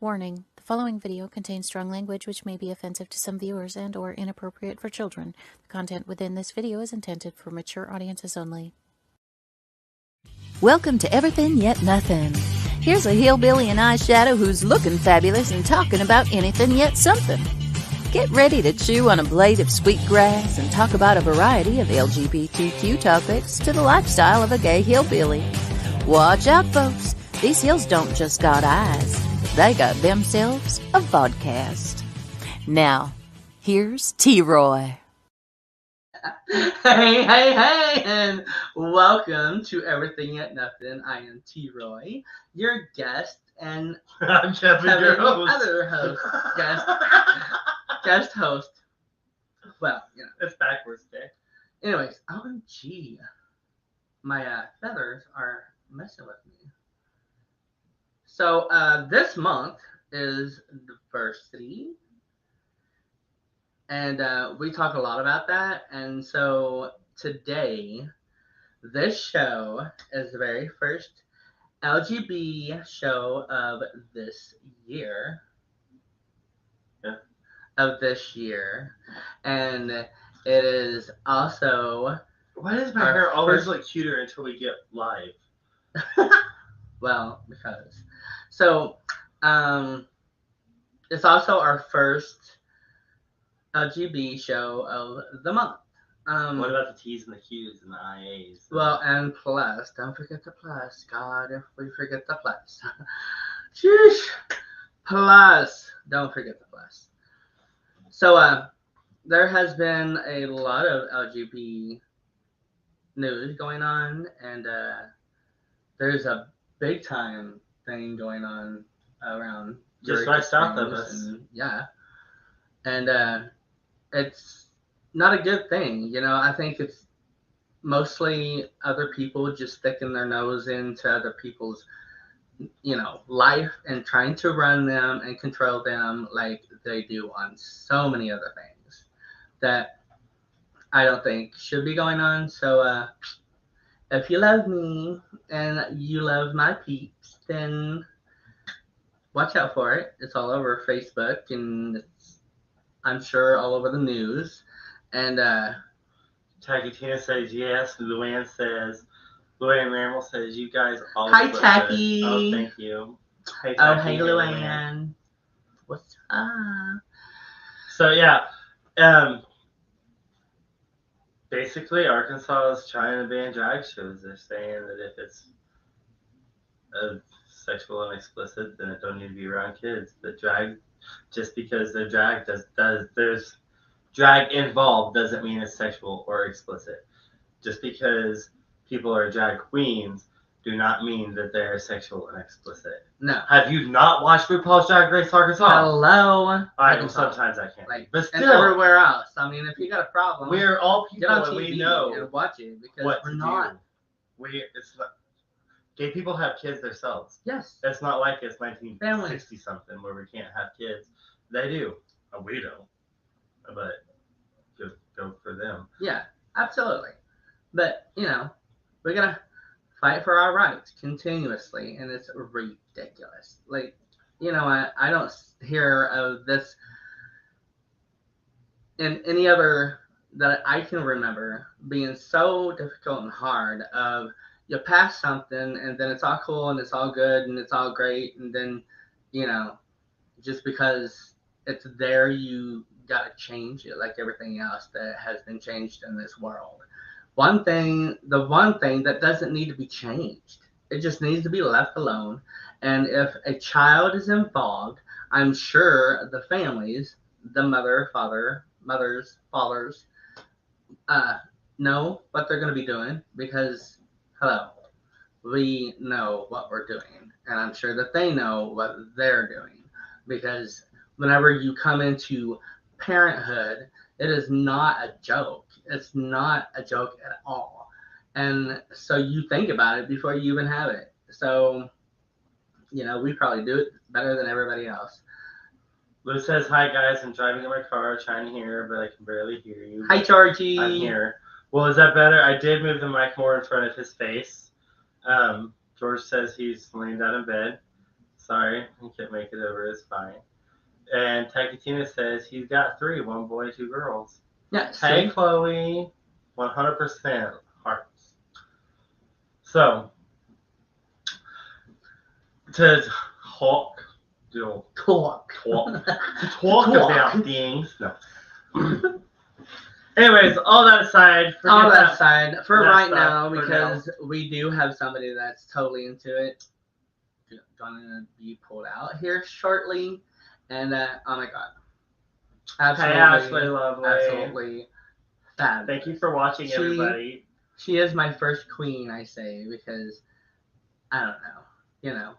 Warning, the following video contains strong language which may be offensive to some viewers and or inappropriate for children. The content within this video is intended for mature audiences only. Welcome to Everything Yet Nothin. Here's a hillbilly in eyeshadow who's looking fabulous and talking about anything yet something. Get ready to chew on a blade of sweet grass and talk about a variety of LGBTQ topics to the lifestyle of a gay hillbilly. Watch out, folks. These hills don't just got eyes. They got themselves a vodcast. Now, here's T-Roy. Hey, and welcome to Everything Yet Nothin. I am T-Roy, your guest, and I'm Kevin, your host. Other host, guest host. Well, you know. It's backwards day. Anyways, OMG, my feathers are messing with me. So, this month is diversity. And we talk a lot about that. And so today, this show is the very first LGBT show of this year. Yeah. Of this year. And it is also... Why does my hair always look cuter until we get live? Well, because... So, it's also our first LGB show of the month. What about the T's and the Q's and the IAs? Well, and plus, don't forget the plus. God, if we forget the plus. Sheesh. Plus. Don't forget the plus. So, there has been a lot of LGBT news going on, and there's a big time thing going on around just right south of us. And, yeah. And it's not a good thing, you know. I think it's mostly other people just sticking their nose into other people's, you know, life and trying to run them and control them like they do on so many other things that I don't think should be going on. So if you love me and you love my peeps, then watch out for it. It's all over Facebook, and it's, I'm sure, all over the news. And Tacky Tina says yes. Luann Ramble says you guys all. Hi, Tacky. Oh, thank you. Hey, Tacky. Oh, hey, Luann. What's up? So yeah, basically Arkansas is trying to ban drag shows. They're saying that if it's sexual and explicit, then it don't need to be around kids. But drag, just because they're drag there's drag involved doesn't mean it's sexual or explicit. Just because people are drag queens do not mean that they're sexual and explicit. No. Have you not watched RuPaul's Drag Race Arkansas? Hello. Sometimes I can't. Like, but still, and everywhere else. I mean, if you got a problem, we're all people get on and TV we know and watch it because what we're to not. Do. It's not. Gay people have kids themselves. Yes. It's not like it's 1960 something where we can't have kids. They do. We don't. But just go for them. Yeah, absolutely. But, you know, we're going to fight for our rights continuously, and it's ridiculous. Like, you know, I don't hear of this in any other that I can remember being so difficult and hard of you pass something and then it's all cool and it's all good and it's all great, and then, you know, just because it's there, you got to change it like everything else that has been changed in this world. The one thing that doesn't need to be changed, it just needs to be left alone. And if a child is involved, I'm sure the families, the mothers, fathers, know what they're going to be doing, because hello, we know what we're doing, and I'm sure that they know what they're doing, because whenever you come into parenthood, it is not a joke. It's not a joke at all. And so you think about it before you even have it. So, you know, we probably do it better than everybody else. Lou says, hi guys, I'm driving in my car trying to hear, but I can barely hear you. Hi, Georgie. I'm here. Well, is that better? I did move the mic more in front of his face. George says he's laying down in bed. Sorry, he can't make it over. It's fine. And Takatina says he's got 3, 1 boy, 2 girls. Yeah. Hey, See? Chloe, 100% hearts. So, to talk, to talk about things. No. Anyways, all that aside. All that aside, for that right stuff now, for because we do have somebody that's totally into it, gonna be pulled out here shortly, and oh my god, absolutely, Hey, Ashley, lovely. absolutely fabulous. Thank you for watching, everybody. She is my first queen, I say, because I don't know,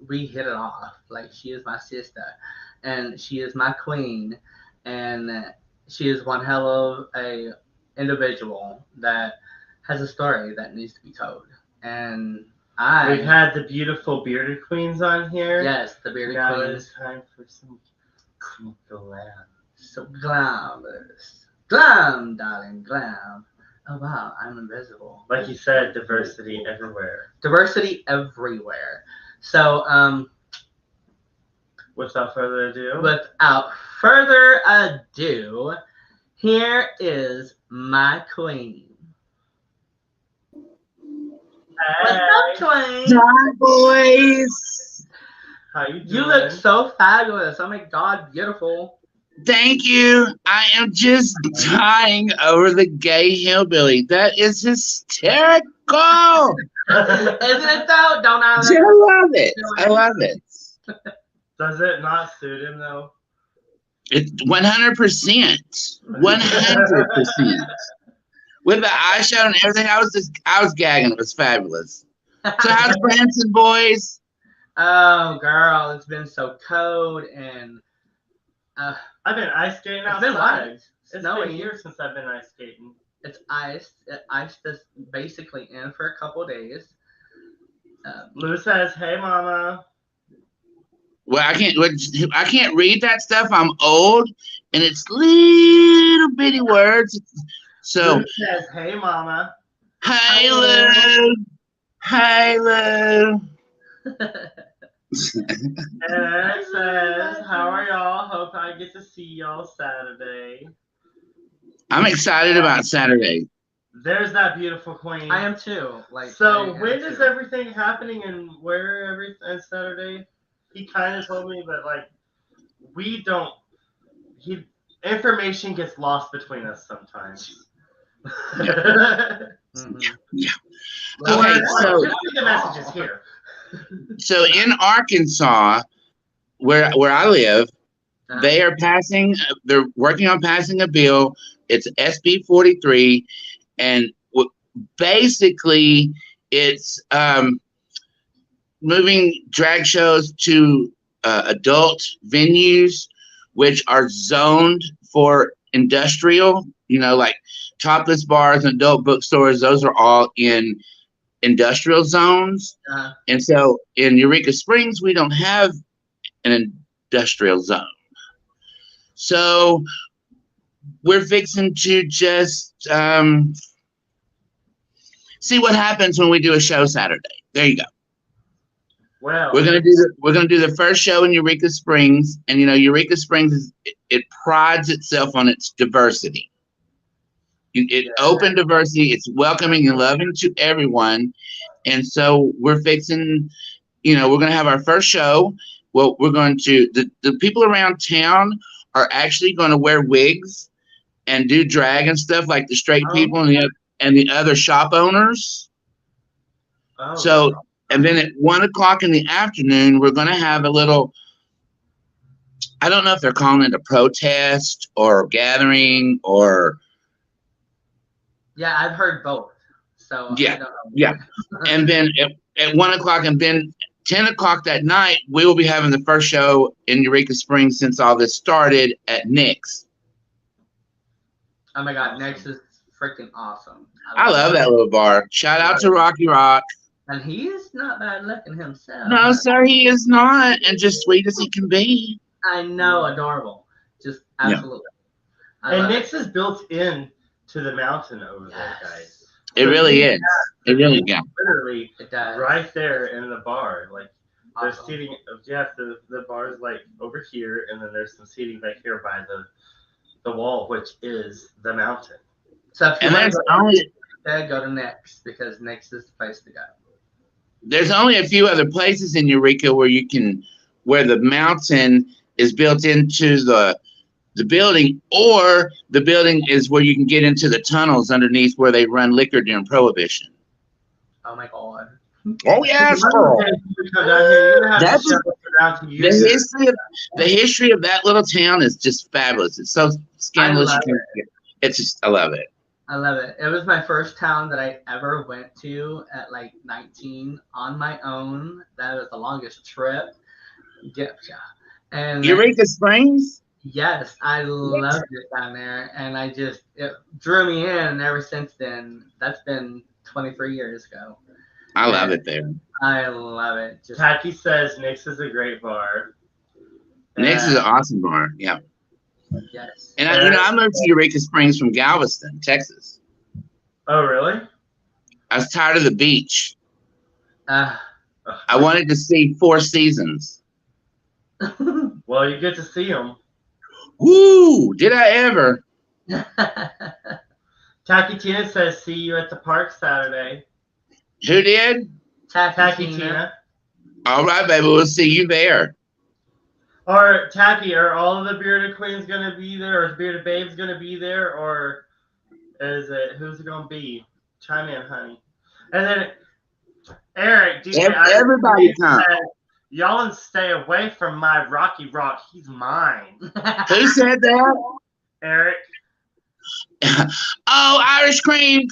we hit it off. Like, she is my sister, and she is my queen, and she is one hell of a individual that has a story that needs to be told. And We've had the beautiful bearded queens on here. Yes, the bearded now queens. It's time for some glam. So glamorous. Glam, darling, glam. Oh wow, I'm invisible. Like you said, diversity everywhere. Diversity everywhere. So, without further ado, here is my queen. Hey. What's up, queen? Hi, boys. How you doing? You look so fabulous. Oh my god, beautiful. Thank you. I am just dying over the gay hillbilly. That is hysterical. Isn't it though? Don't I? I love it. I love it. Does it not suit him though? It's 100%. 100%. With the eyeshadow and everything, I was gagging. It was fabulous. So how's Branson, boys? Oh, girl, it's been so cold and I've been ice skating outside. It's been light. It's Snowing. been years since I've been ice skating. It's iced. It iced us basically in for a couple days. Lou says, "Hey, mama." Well, I can't read that stuff. I'm old, and it's little bitty words. So Lou says, "Hey, mama." Hey, Lou. Hey, Lou. And Eric says, "How are y'all? Hope I get to see y'all Saturday." I'm excited about Saturday. There's that beautiful queen. I am too. So when is everything happening and where everything Saturday? He kind of told me, but we don't. Information gets lost between us sometimes. Mm-hmm. Yeah. Okay, so the message is here. So in Arkansas, where I live, they are passing. They're working on passing a bill. It's SB 43, and basically it's moving drag shows to adult venues, which are zoned for industrial. Like topless bars and adult bookstores. Those are all in industrial zones. And so in Eureka Springs, we don't have an industrial zone. So we're fixing to just see what happens when we do a show Saturday. There you go. Well, we're gonna do the first show in Eureka Springs, and Eureka Springs it prides itself on its diversity. It's open diversity. It's welcoming and loving to everyone, and so we're fixing. We're going to have our first show. Well, we're going to the people around town are actually going to wear wigs and do drag and stuff like the straight people and the other shop owners. So, and then at 1 o'clock in the afternoon, we're going to have a little. I don't know if they're calling it a protest or gathering or. Yeah, I've heard both. So yeah, I don't know. yeah. And then at 1 o'clock, and then 10 o'clock that night, we will be having the first show in Eureka Springs since all this started at Nick's. Oh my God, Nick's is freaking awesome. I love that little bar. Shout out to Rocky Rock. And he is not bad looking himself. No, sir, he is not, and just sweet as he can be. I know, adorable. Just absolutely. Yeah. And Nick's is built in to the mountain over there, guys. It really is. It really is. Literally right there in the bar. There's Awesome. seating. The bar is like over here, and then there's some seating back here by the wall, which is the mountain. So if you And want there's to only go to Next because Next is the place to go. there's only a few other places in Eureka where the mountain is built into the building, or the building is where you can get into the tunnels underneath where they run liquor during Prohibition. Oh my God. Oh yes, girl. Come down here. You're gonna have That's to show us around to you. The history of that little town is just fabulous. It's so scandalous. I love It's just, I love it. I love it. It was my first town that I ever went to at like 19 on my own. That was the longest trip. Yeah. And Eureka Springs? yes, I loved it down there. And it drew me in. And ever since then, that's been 23 years ago. I love it there. I love it. Tacky says Nick's is a great bar. Nick's is an awesome bar. Yeah. Yes. And I moved to Eureka Springs from Galveston, Texas. Oh, really? I was tired of the beach. Uh, I wanted to see Four Seasons. Well, you get to see them. Woo! Did I ever? Tacky Tina says, see you at the park Saturday. Who did? Tacky Tina. All right, baby. We'll see you there. Or Tacky, are all of the Bearded Queens going to be there? Or is Bearded Babes going to be there? Or who's it going to be? Chime in, honey. And then Eric, Everybody come. Y'all stay away from my Rocky Rock. He's mine. Who said that? Eric. Oh, Irish cream.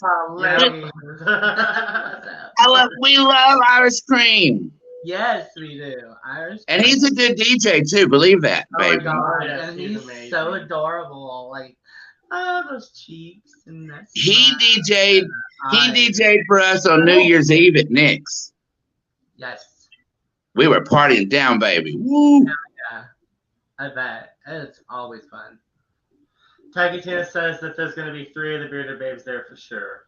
We love Irish cream. Yes, we do. Irish. And he's a good DJ too. Believe that, baby. Oh my God. Yes, and he's he's amazing. so adorable. Like, oh, those cheeks and that. He smile. DJ'd for us on New Year's Eve at Nick's. Yes. We were partying down, baby. Woo! Yeah. I bet. It's always fun. Tacky Tina says that there's going to be 3 of the Bearded Babes there for sure.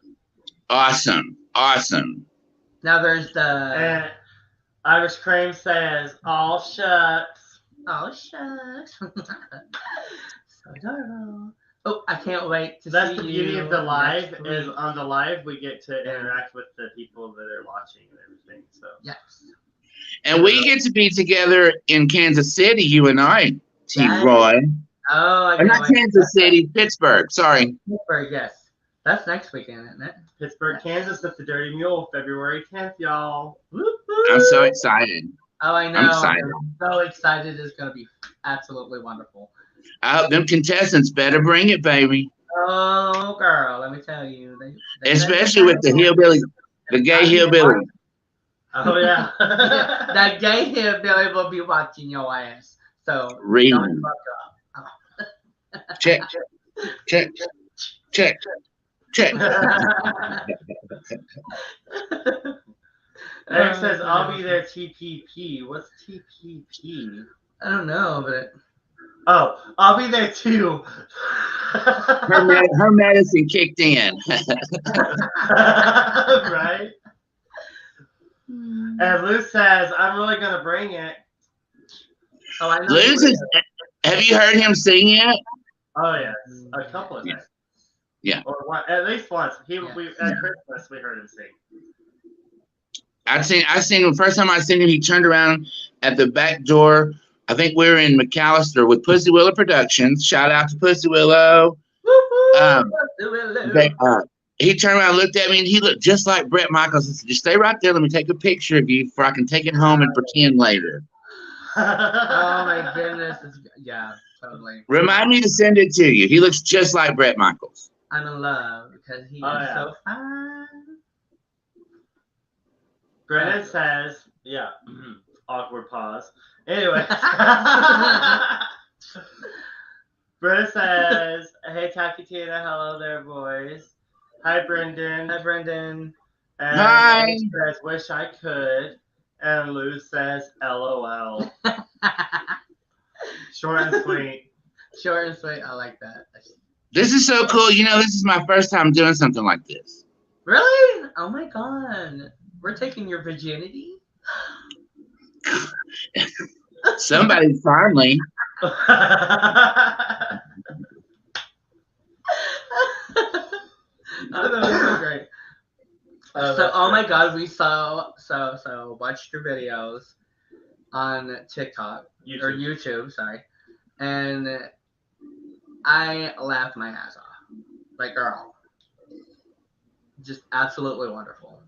Awesome. Now there's the. And Irish Cream says, all shucks. Oh, shucks. So adorable. Oh, I can't wait to That's see the beauty you of the live next is week. on the live we get to interact with the people that are watching and everything. So Yes. And we get to be together in Kansas City, you and I, T. Yes. Roy. Oh, I Or can't not wait. Kansas City, Pittsburgh. Sorry. Pittsburgh, yes. That's next weekend, isn't it? Pittsburgh, Kansas with the Dirty Mule, February 10th, y'all. I'm so excited. Oh, I know. I'm excited. So excited. It's going to be absolutely wonderful. I hope them contestants better bring it, baby. Oh, girl, let me tell you. They Especially with the hillbilly, the gay hillbilly. Oh, yeah. That gay hillbilly will be watching your ass. So Reading. don't fuck up. Check. Eric says, I'll be there TPP. What's TPP? I don't know, but Oh, I'll be there too. Her medicine kicked in. Right? And Lou says, I'm really going to bring it. oh, I know. Luz have you heard him sing yet? Oh, yes. A couple of times. Yeah. Or one, at least once. Yeah. At Christmas, we heard him sing. I seen him the first time I seen him. He turned around at the back door. I think we were in McAllister with Pussy Willow Productions. Shout out to Pussy Willow. He turned around, looked at me, and he looked just like Brett Michaels. I said, just stay right there. Let me take a picture of you before I can take it home and pretend later. Oh my goodness. Yeah, totally. Remind me to send it to you. He looks just like Brett Michaels. I'm in love because he is so fine. Brennan says, yeah, awkward pause. Anyway. Brennan says, hey, Tacky Tina, hello there, boys. Hi, Brendan. Hi, Brendan. And Hi. Lou says, wish I could. And Lou says, LOL. Short and sweet. Short and sweet. I like that. This is so cool. You know, this is my first time doing something like this. Really? Oh my God. We're taking your virginity? Somebody finally. Oh, that was so great. Oh my God, we watched your videos on TikTok or YouTube, sorry, and I laughed my ass off. Like, girl, just absolutely wonderful.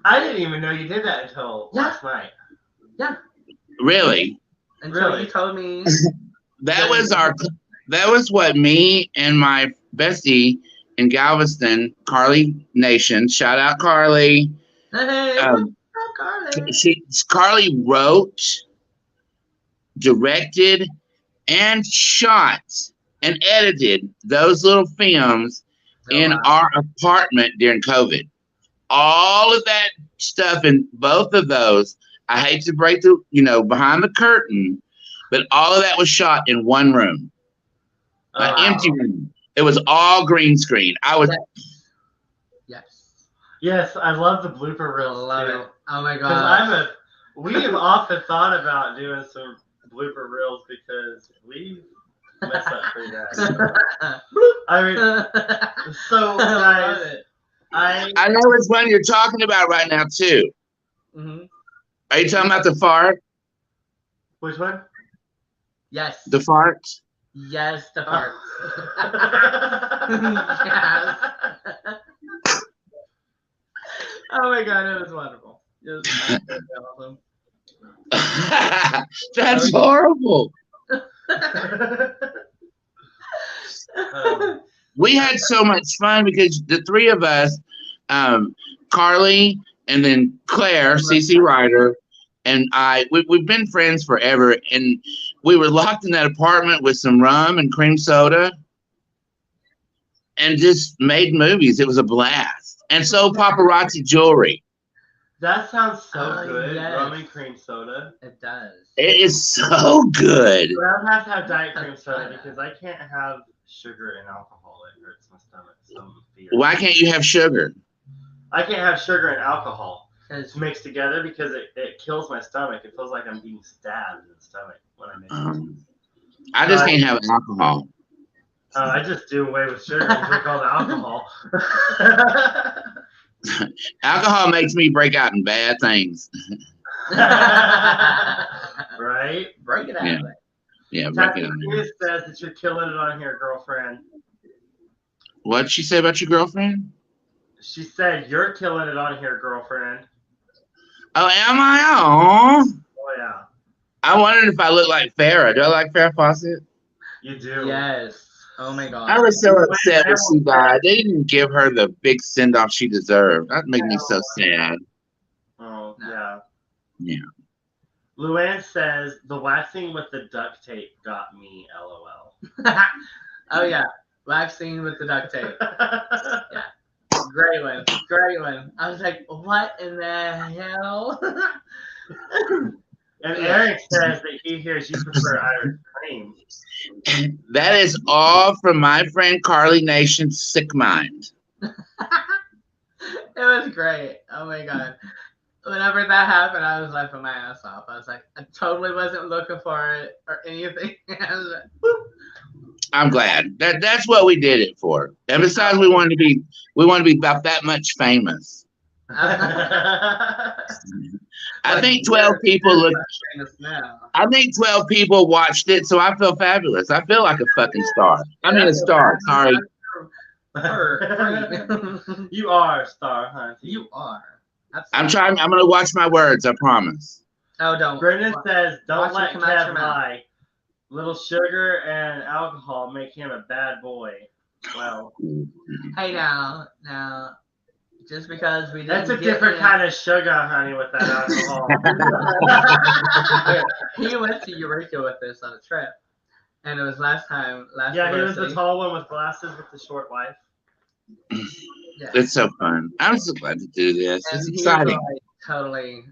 I didn't even know you did that until last night. Yeah. Really? Until you told me. That was what me and my bestie in Galveston, Carly Nation. Shout out Carly. Hey, what's up, Carly? Carly wrote, directed, and shot and edited those little films in our apartment during COVID. All of that stuff in both of those, I hate to break the, behind the curtain, but all of that was shot in one room. An empty room. It was all green screen. Yes, I love the blooper reels too. Oh my God. We have often thought about doing some blooper reels because we mess up pretty bad. I mean, so guys, I know which one you're talking about right now too. Mm-hmm. Are you talking about the fart? Which one? Yes. The fart? Yes, the fart. Yes. Oh my God, it was wonderful. It was awesome. That's horrible. We had so much fun because the three of us, Carly and then Claire, CC Ryder, and we've been friends forever. And we were locked in that apartment with some rum and cream soda and just made movies. It was a blast. And sold paparazzi jewelry. That sounds so good. Yes. Rum and cream soda. It does. It is so good. But I have to have diet cream soda because I can't have sugar and alcohol. It hurts my stomach. Why can't you have sugar? I can't have sugar and alcohol mixed together because it kills my stomach. It feels like I'm being stabbed in the stomach when I mix it. I just can't have alcohol. I just do away with sugar and drink all the alcohol. Alcohol makes me break out in bad things. Right? Break it out. Yeah, break it out. Cassie says that you're killing it on here, girlfriend. What'd she say about your girlfriend? She said you're killing it on here, girlfriend. Oh, am I? Oh, yeah. I wondered if I look like Farrah. Do I like Farrah Fawcett? You do. Yes. Oh my God. I was so upset when she died. They didn't give her the big send off she deserved. That made me so sad. Oh, yeah. Yeah. Luann says the waxing with the duct tape got me, LOL. Oh yeah, waxing with the duct tape. Yeah, great one, great one. I was like, what in the hell? And Eric says that he hears you prefer Irish cream. That is all from my friend Carly Nation's sick mind. It was great. Oh my God. Whenever that happened, I was laughing my ass off. I was like, I totally wasn't looking for it or anything. I was like, whoop. I'm glad. That's what we did it for. And besides, we want to be about that much famous. I think 12 people look. I think 12 people watched it, so I feel fabulous. I feel like a fucking star. I mean, a star. Sorry. You are a star, huh? You are. Absolutely. I'm trying. I'm gonna watch my words. I promise. Oh, don't. Brendan says, "Don't let Kev lie. lie. Little sugar and alcohol make him a bad boy." Well, hey now, just because we didn't. That's a different kind of sugar, honey, with that alcohol. He went to Eureka with us on a trip, and it was last yeah, he was the tall one with glasses with the short wife. Yeah. It's so fun. I'm so glad to do this. And it's exciting. Like, totally.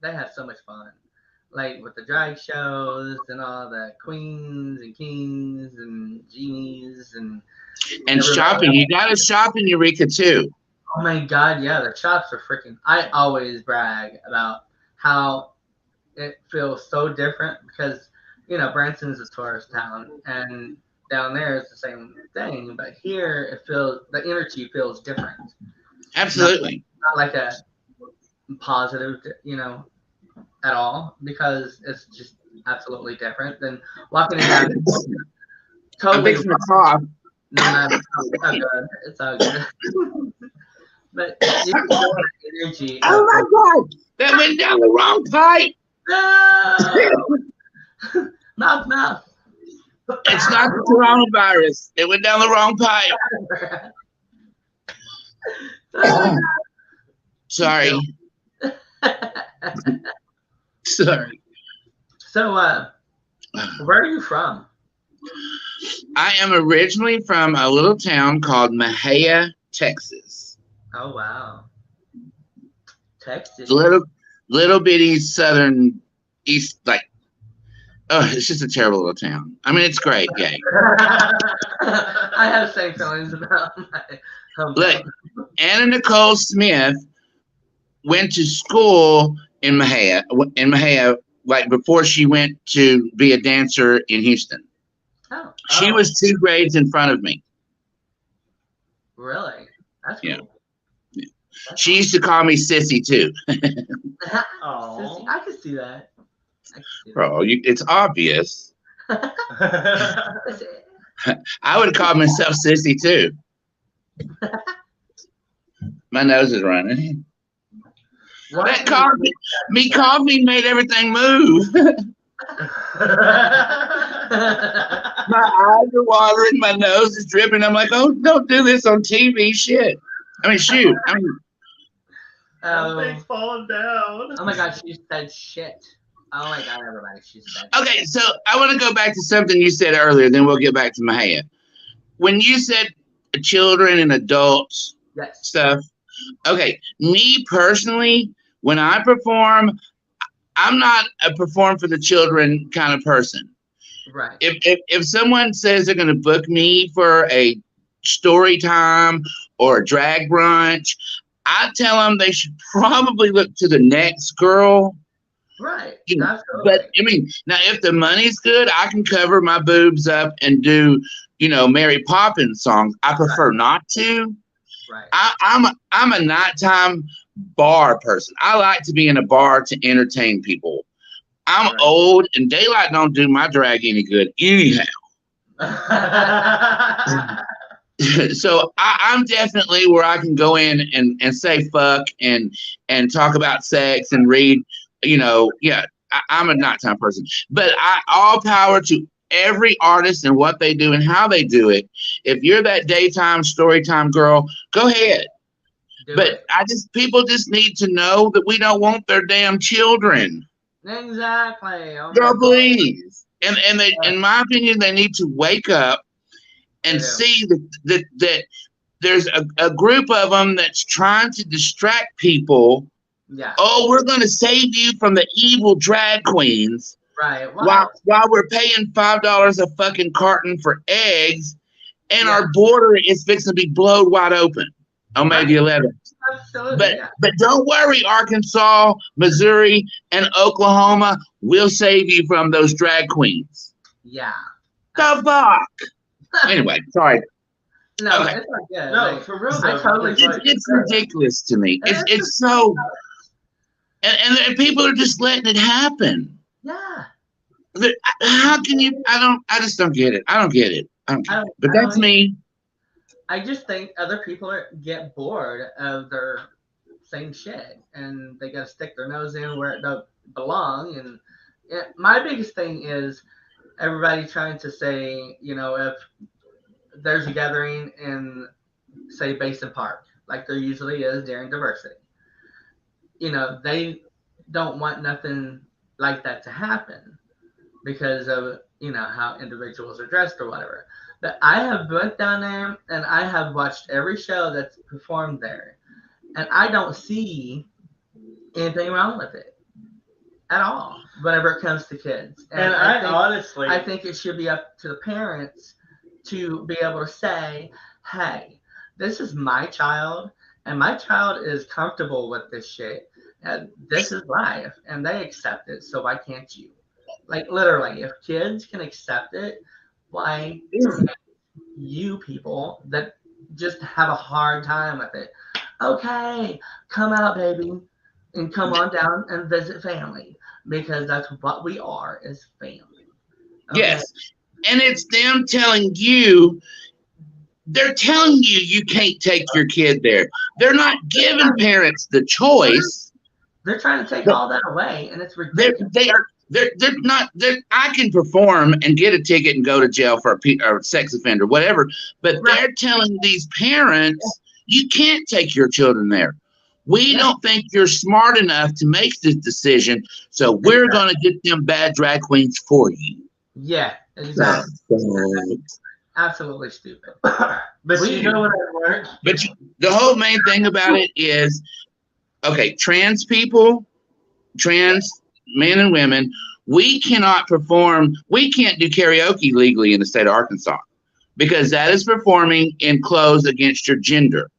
They had so much fun, like with the drag shows and all the queens and kings and genies and shopping. You gotta shop in Eureka too. Oh my God, yeah, the shops are freaking. I always brag about how it feels so different because Branson's a tourist town, and down there it's the same thing, but here the energy feels different. Absolutely. Not like a positive, at all, because it's just absolutely different than walking in down. I'm Totally. fixing to cough. No, it's all good. It's all good. But you can feel the energy. Oh my God! That went down the wrong pipe. No! Mouth. It's not the coronavirus. It went down the wrong pipe. Sorry. Sorry. So, where are you from? I am originally from a little town called Mahia, Texas. Oh wow, Texas. Little bitty southern east, like, oh, it's just a terrible little town. I mean, it's great, gang. I have the same feelings about my hometown. Look, Anna Nicole Smith went to school in Mahia, like before she went to be a dancer in Houston. Oh. She was 2 grades in front of me. Really? That's cool. Yeah. She used to call me Sissy too. Oh, I can see that. Bro, it's obvious. I would call myself Sissy too. My nose is running. That coffee made everything move. My eyes are watering, my nose is dripping. I'm like, oh, don't do this on TV, shit. I mean, shoot. Things falling down. Oh my God, she said shit. Oh my God, everybody, she said. Okay, so I want to go back to something you said earlier, then we'll get back to Mahia. When you said children and adults stuff, okay, me personally, when I perform, I'm not a perform for the children kind of person. Right. If someone says they're going to book me for a story time or a drag brunch, I tell them they should probably look to the next girl. Right. But I mean, now if the money's good, I can cover my boobs up and do, Mary Poppins songs. I prefer not to. Right. I'm a nighttime bar person. I like to be in a bar to entertain people. I'm old and daylight don't do my drag any good anyhow. So I'm definitely where I can go in and say fuck and talk about sex and read, I'm a nighttime person. But all power to every artist and what they do and how they do it. If you're that daytime storytime girl, go ahead. But people just need to know that we don't want their damn children. Exactly. Oh girl, please. And they, in my opinion, they need to wake up and see that there's a group of them that's trying to distract people. Yeah. Oh, we're going to save you from the evil drag queens. Right. While we're paying $5 a fucking carton for eggs, and our border is fixing to be blowed wide open on May the 11th. Absolutely. But don't worry, Arkansas, Missouri, and Oklahoma will save you from those drag queens. Yeah. The fuck. Anyway, sorry. No, it's not good. No, for real. It's ridiculous to me. It's so, and people are just letting it happen. Yeah. How can you? I just don't get it. I don't get it. But that's me. I just think other people get bored of their same shit, and they gotta stick their nose in where it don't belong. And my biggest thing is everybody trying to say, if there's a gathering in, say, Basin Park, like there usually is during diversity, they don't want nothing like that to happen because of, how individuals are dressed or whatever. But I have went down there and I have watched every show that's performed there, and I don't see anything wrong with it at all whenever it comes to kids. And I think it should be up to the parents to be able to say, hey, this is my child, and my child is comfortable with this shit, This is life, and they accept it. So why can't you? Like literally, if kids can accept it, why can't you people that just have a hard time with it? Okay, come out, baby, and come on down and visit family because that's what we are as family. Okay. Yes. And it's them telling you, they're telling you you can't take your kid there. They're not giving parents the choice. They're trying to take all that away, and it's ridiculous. They're not. I can perform and get a ticket and go to jail for a sex offender, whatever. But they're telling these parents you can't take your children there. We don't think you're smart enough to make this decision, so we're going to get them bad drag queens for you. Yeah, exactly. Absolutely stupid. But you know what I learned? But the whole main thing about it is, okay, trans people, trans men and women, we cannot perform, we can't do karaoke legally in the state of Arkansas because that is performing in clothes against your gender.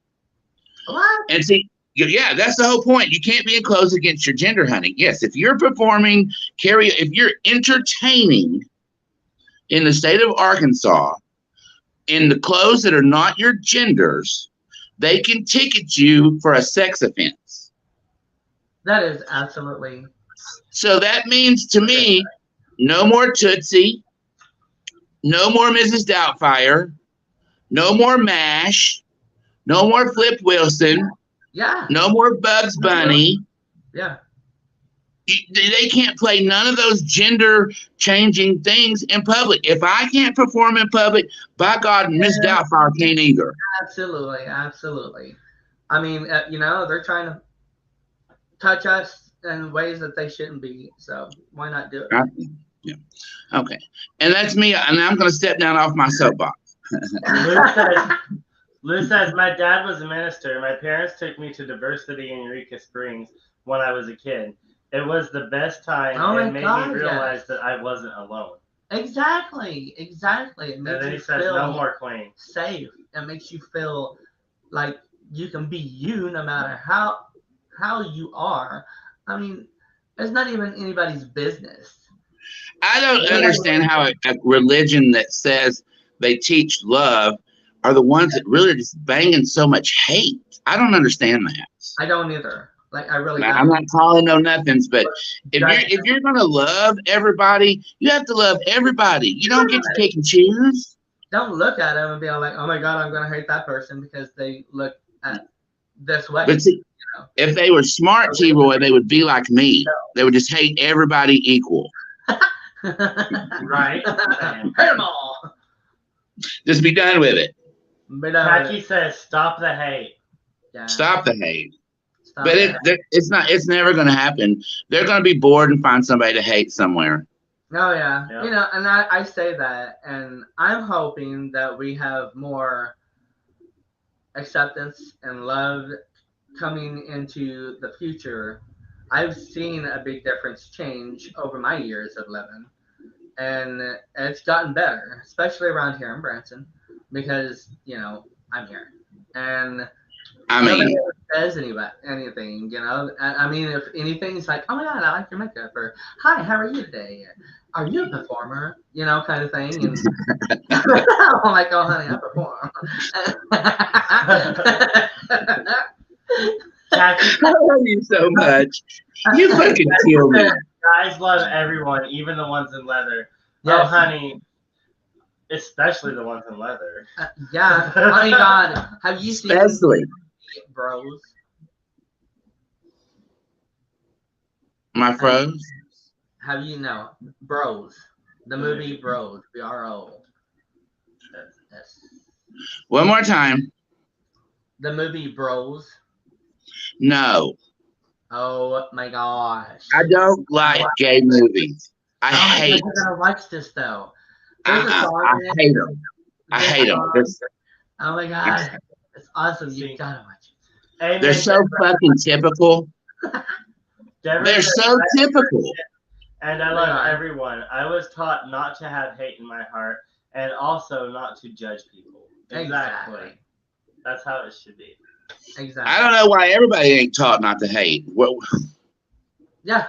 What? And see, yeah, that's the whole point. You can't be in clothes against your gender, honey. Yes, if you're performing if you're entertaining in the state of Arkansas in the clothes that are not your genders, they can ticket you for a sex offense. That is absolutely. So that means to me, no more Tootsie, no more Mrs. Doubtfire, no more MASH, no more Flip Wilson, no more Bugs Bunny. Yeah. They can't play none of those gender changing things in public. If I can't perform in public, by God, Miss Doubtfire can't either. Absolutely, absolutely. I mean, they're trying to touch us in ways that they shouldn't be. So why not do it? Yeah. Okay. And that's me. And I'm going to step down off my soapbox. Lou says, my dad was a minister. My parents took me to diversity in Eureka Springs when I was a kid. It was the best time and made me realize that I wasn't alone. Exactly. It makes and then you he says, feel no more queen. Safe. It makes you feel like you can be you no matter how you are. I mean, it's not even anybody's business. I don't understand how a religion that says they teach love are the ones that really are just banging so much hate. I don't understand that. I don't either. Like I really don't. I'm not calling no nothings, but if you're gonna love everybody, you have to love everybody. You don't get to pick and choose. Don't look at them and be like, oh my God, I'm gonna hate that person because they look at this way. But see, if they were smart, T-Roy, they would be like me. They would just hate everybody equal. Right. Hate them all. Just be done with it. Jackie says, stop the hate. Yeah. Stop the hate. But it's never going to happen. They're going to be bored and find somebody to hate somewhere. Oh, yeah. And I say that, and I'm hoping that we have more acceptance and love coming into the future. I've seen a big difference change over my years of living, and it's gotten better, especially around here in Branson, because, I'm here. And nobody ever says anything, I mean, if anything, it's like, oh my God, I like your makeup, or hi, how are you today? Are you a performer? Kind of thing. And I'm like, oh honey, I perform. I love you so much. You fucking kill me. Guys love everyone, even the ones in leather. Yes. Oh honey, especially the ones in leather. Yeah. Oh my God, have you seen Bros? My froze? Have you Bros? The movie Bros. BRO. Yes. One more time. The movie Bros. No. Oh my gosh. I don't like gay movies. I hate. I'm gonna watch this though. I hate them. I hate them. Oh my God, it's awesome. You gotta watch it. They're so fucking typical. They're so typical. And I love everyone. I was taught not to have hate in my heart, and also not to judge people. Exactly. That's how it should be. Exactly. I don't know why everybody ain't taught not to hate. Well, Yeah,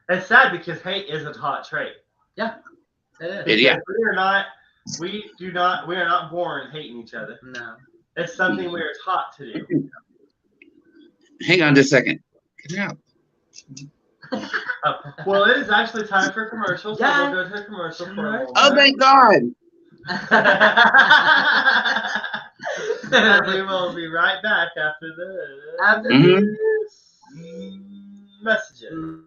It's sad because hate is a taught trait. it is. It- yeah. We are not born hating each other. No. It's something we are taught to do. hang on just a second. Get out. Well, it is actually time for commercials. Yeah. So we'll go to a commercial for a moment. Oh, thank God. And we will be right back after this. After Mhm. this. Messages.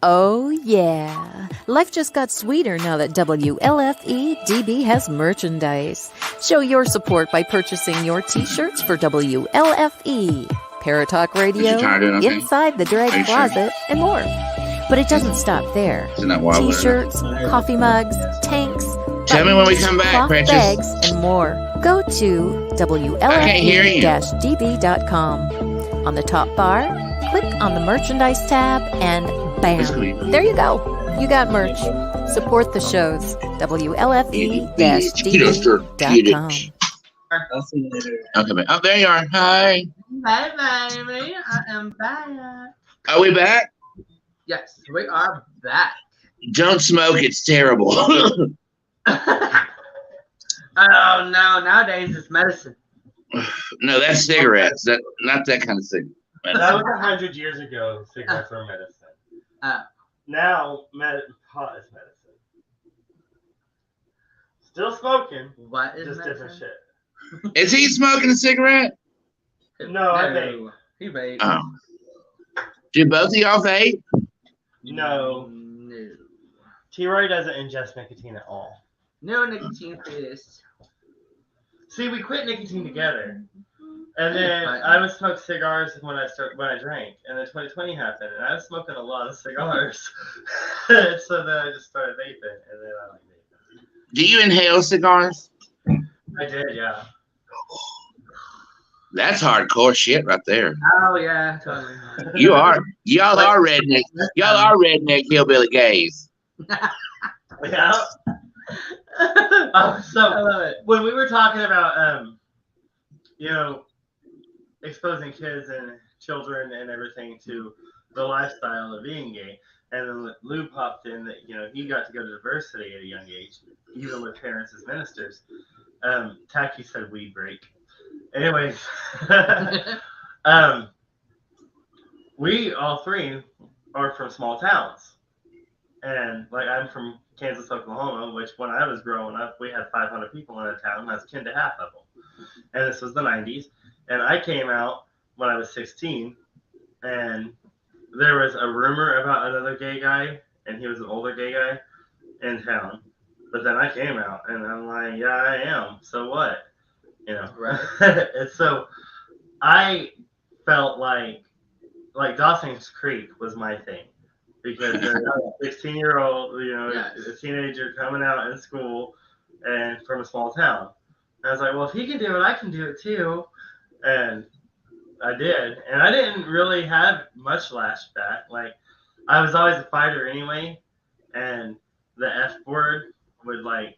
Oh, yeah. Life just got sweeter now that WLFE DB has merchandise. Show your support by purchasing your t-shirts for WLFE, Paratalk Radio, tired of it? Okay. Inside the Are you Drag sure? Closet, and more. But it doesn't stop there. Isn't that wild? T-shirts, coffee mugs, tanks, Tell me when we buttons, come back, cloth Precious. bags, and more. Go to hear you. WLFE-DB.com. On the top bar, click on the merchandise tab and It's bam, clean. there you go. You got merch. Support the shows. WLFE-DB.com. I'll see you later. Okay, man. Oh, there you are. Hi. Bye, baby. I am back. Are we back? Yes, we are back. Don't smoke. It's terrible. Oh no! Nowadays it's medicine. No, that's cigarettes. Not that kind of cigarette. That was 100 years ago. Cigarettes were medicine. Now, pot is medicine. Still smoking, What is just medicine? different shit. Is he smoking a cigarette? No, I vape. He vape. Oh. Do both of y'all vape? No. No. T-Roy doesn't ingest nicotine at all. No nicotine for this. See, we quit nicotine together, and then I would smoke cigars when I drank, and then 2020 happened, and I was smoking a lot of cigars. So then I just started vaping, and then I like vaping. Do you inhale cigars? I did, yeah. That's hardcore shit right there. Oh yeah, totally. Y'all are redneck. Y'all are redneck hillbilly gays. Yeah. I love it. When we were talking about, exposing kids and children and everything to the lifestyle of being gay, and then Lou popped in that, he got to go to diversity at a young age, even with parents as ministers. Tacky said weed break. Anyways, we all three are from small towns. And like I'm from Kansas, Oklahoma, which when I was growing up, we had 500 people in a town. I was kin to half of them. And this was the 90s. And I came out when I was 16. And there was a rumor about another gay guy. And he was an older gay guy in town. But then I came out and I'm like, yeah, I am. So what? Right. And so I felt like Dawson's Creek was my thing. Because there's a 16-year-old, Yes. a teenager coming out in school and from a small town. And I was like, well, if he can do it, I can do it too. And I did. And I didn't really have much lashback. Like, I was always a fighter anyway, and the F word would like,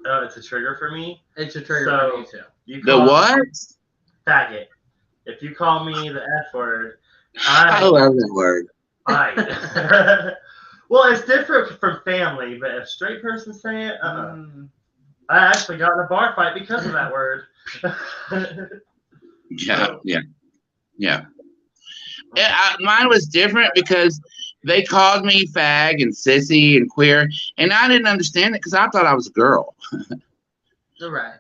it's a trigger for me. It's a trigger for me too. You The what? Faggot. If you call me the F word, I love that word. Well, it's different from family, but if a straight person say it, I actually got in a bar fight because of that word. Yeah. Mine was different because they called me fag and sissy and queer, and I didn't understand it because I thought I was a girl. Right.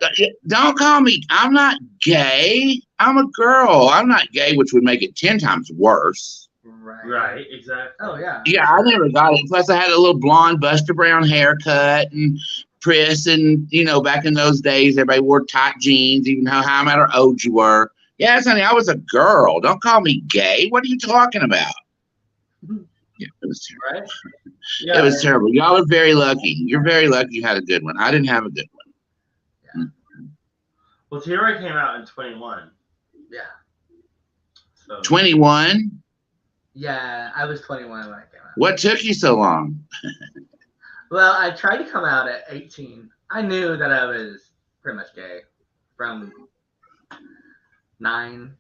Don't call me. I'm not gay. I'm a girl. I'm not gay, which would make it 10 times worse. Right. Exactly. Oh yeah. Yeah, I never got it. Plus, I had a little blonde Buster Brown haircut and Pris, and back in those days, everybody wore tight jeans, even how matter old you were. Yes, honey, I was a girl. Don't call me gay. What are you talking about? Yeah, it was terrible. Right? Yeah, it was terrible. Y'all are very lucky. You're very lucky you had a good one. I didn't have a good one. Yeah. Well, T-Roy came out in 21. Yeah. So 21? Yeah, I was 21 when I came out. What took you so long? Well, I tried to come out at 18. I knew that I was pretty much gay from 9,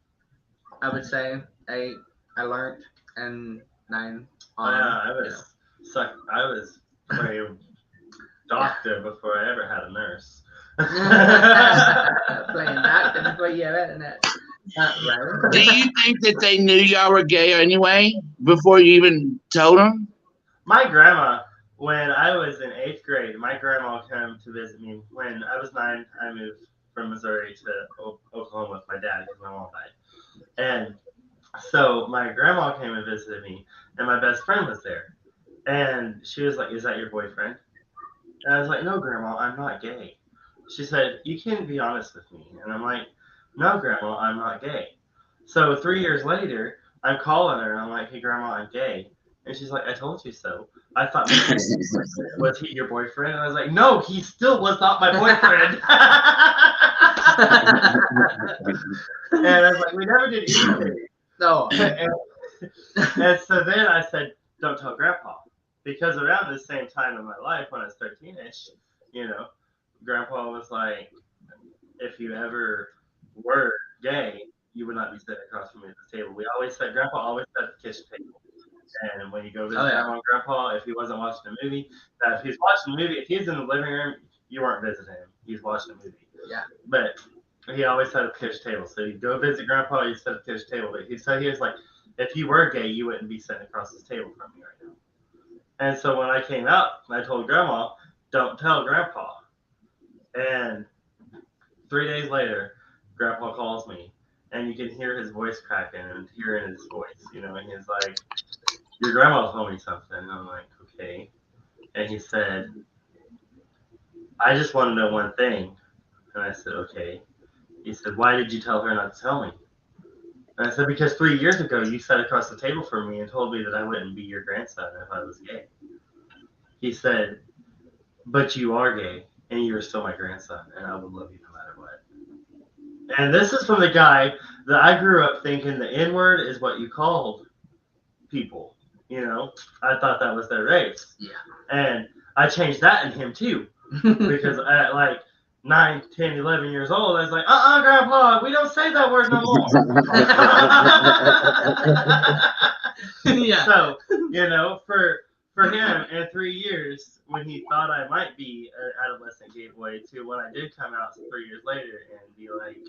I would say. 8, I learned, and 9 on. I was playing doctor before I ever had a nurse. Playing doctor before you ever had a nurse. Right. Do you think that they knew y'all were gay anyway before you even told them? My grandma, when I was in 8th grade, my grandma came to visit me. When I was 9, I moved from Missouri to Oklahoma with my dad because my mom died. And so my grandma came and visited me, and my best friend was there. And she was like, "Is that your boyfriend?" And I was like, "No, Grandma, I'm not gay." She said, "You can't be honest with me." And I'm like, "No, Grandma, I'm not gay." So 3 years later, I'm calling her, and I'm like, "Hey, Grandma, I'm gay." And she's like, "I told you so. I thought, was he your boyfriend?" And I was like, "No, he still was not my boyfriend." And I was like, "We never did anything." No. And so then I said, "Don't tell Grandpa." Because around the same time in my life, when I was 13-ish, Grandpa was like, "If you ever were gay, you would not be sitting across from me at the table." Grandpa always sat at the kitchen table. And when you go visit Grandma and Grandpa, if he wasn't watching a movie, if he's watching a movie, if he's in the living room, you weren't visiting him. He's watching a movie. Yeah. But he always sat at the kitchen table. So you go visit Grandpa, you sit at the kitchen table. But he was like, if you were gay, you wouldn't be sitting across this table from me right now. And so when I came out, I told Grandma, "Don't tell Grandpa." And 3 days later, Grandpa calls me, and you can hear his voice cracking and hear in his voice, and he's like, "Your grandma told me something." And I'm like, "Okay." And he said, "I just want to know one thing." And I said, "Okay." He said, "Why did you tell her not to tell me?" And I said, "Because 3 years ago, you sat across the table from me and told me that I wouldn't be your grandson if I was gay." He said, "But you are gay, and you are still my grandson, and I will love you no matter what." And this is from the guy that I grew up thinking the N-word is what you called people. I thought that was their race. Yeah. And I changed that in him too. Because at like 9, 10, 11 years old, I was like, Grandpa, we don't say that word no more. Yeah. So, for him in 3 years, when he thought I might be an adolescent gay boy, to when I did come out 3 years later and be like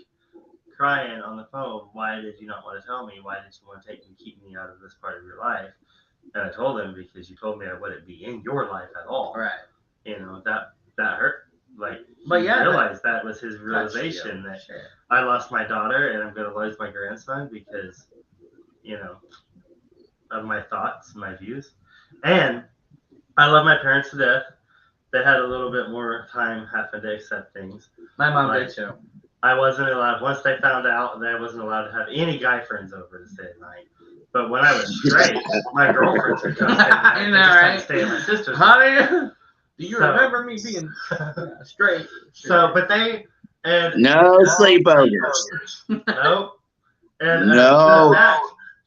crying on the phone, "Why did you not want to tell me? Why did you want to keep me out of this part of your life?" And I told him, "Because you told me I wouldn't be in your life at all." Right. That hurt. Like, but he yeah, realized that was his realization that I lost my daughter and I'm going to lose my grandson because, of my thoughts, my views. And I love my parents to death. They had a little bit more time having to accept things. My mom did too. I wasn't allowed, once they found out that I wasn't allowed to have any guy friends over to stay at night. But when I was straight, my girlfriends would come stay at night. I stay at my sister's. Honey, do you remember me being straight? So, but they... And no sleepovers. Nope. And no.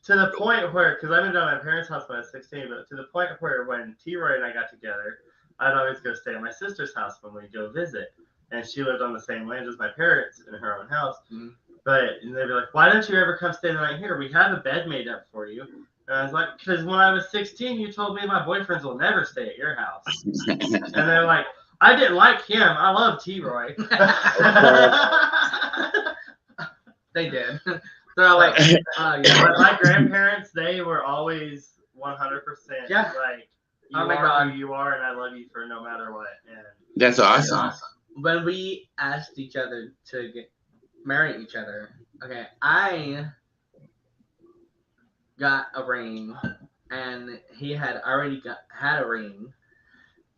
to the point where, because I moved out of my parents' house when I was 16, but to the point where when T-Roy and I got together, I'd always go stay at my sister's house when we'd go visit. And she lived on the same land as my parents in her own house. Mm-hmm. But they'd be like, why don't you ever come stay the night here? We have a bed made up for you. And I was like, because when I was 16, you told me my boyfriends will never stay at your house. And they're like, I didn't like him. I love T-Roy. They did. They're all like, yeah. But my grandparents, they were always 100% yeah. like, you oh my are God. who you are, and I love you for no matter what. And That's awesome. When we asked each other to marry each other, okay, I got a ring, and he had already had a ring.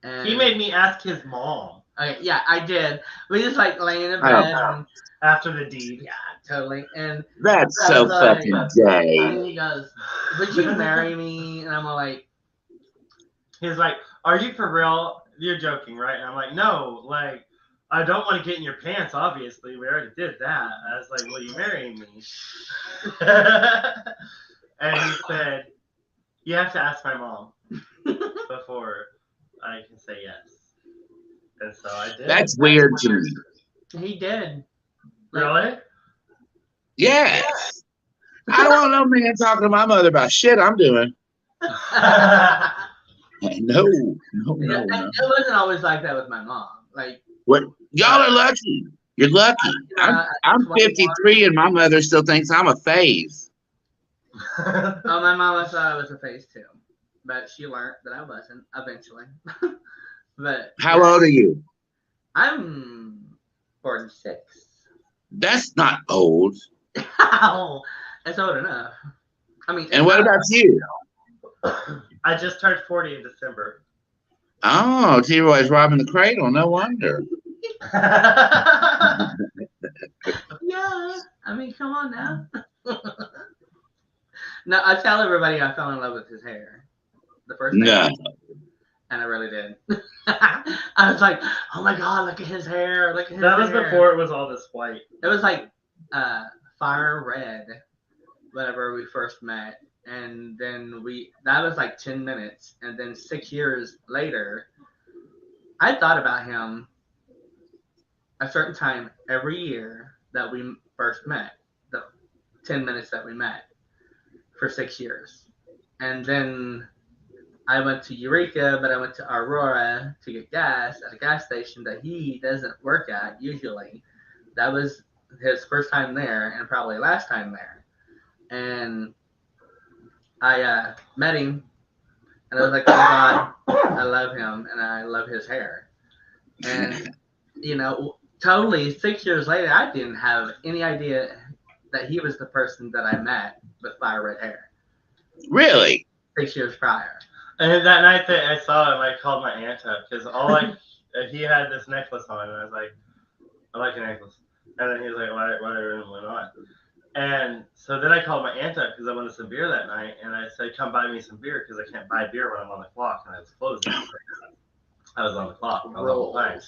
And he made me ask his mom. Okay, yeah, I did. We just like laying in bed after the deed. Yeah, totally. And that's so fucking gay. And he goes, "Would you marry me?" And I'm all like, he's like, "Are you for real? You're joking, right?" And I'm like, "No, like, I don't want to get in your pants. Obviously, we already did that." I was like, "Will you marry me?" And he said, "You have to ask my mom before I can say yes." And so I did. That's weird to me. He did. Really? Yes. I don't want no man talking to my mother about shit I'm doing. No. It wasn't always like that with my mom. Like, what? Y'all are lucky. You're lucky. I'm 53 and my mother still thinks I'm a phase. Oh, my mama thought I was a phase too, but she learned that I wasn't eventually. But how old are you? I'm 46. That's not old. Oh, it's old enough. I mean, and what about you? I just turned 40 in December. Oh, T-Roy's robbing the cradle. No wonder. Yeah, I mean, come on now. No, I tell everybody I fell in love with his hair. The first thing. No. And I really did. I was like, oh my God, look at his hair. Look at his hair. That was hair. before it was all this white. It was like fire red whenever we first met. And then that was like 10 minutes. And then 6 years later, I thought about him a certain time every year that we first met, the 10 minutes that we met for 6 years. And then I went to Eureka, but I went to Aurora to get gas at a gas station that he doesn't work at usually. That was his first time there and probably last time there. And I met him, and I was like, oh my God, I love him, and I love his hair. And, totally 6 years later, I didn't have any idea that he was the person that I met with fire red hair. Really? 6 years prior. And that night that I saw him, I called my aunt up because he had this necklace on, and I was like, I like a necklace. And then he was like, whatever, and went on. And so then I called my aunt up because I wanted some beer that night, and I said, come buy me some beer because I can't buy beer when I'm on the clock, and I was closing. I was on the clock all the whole time.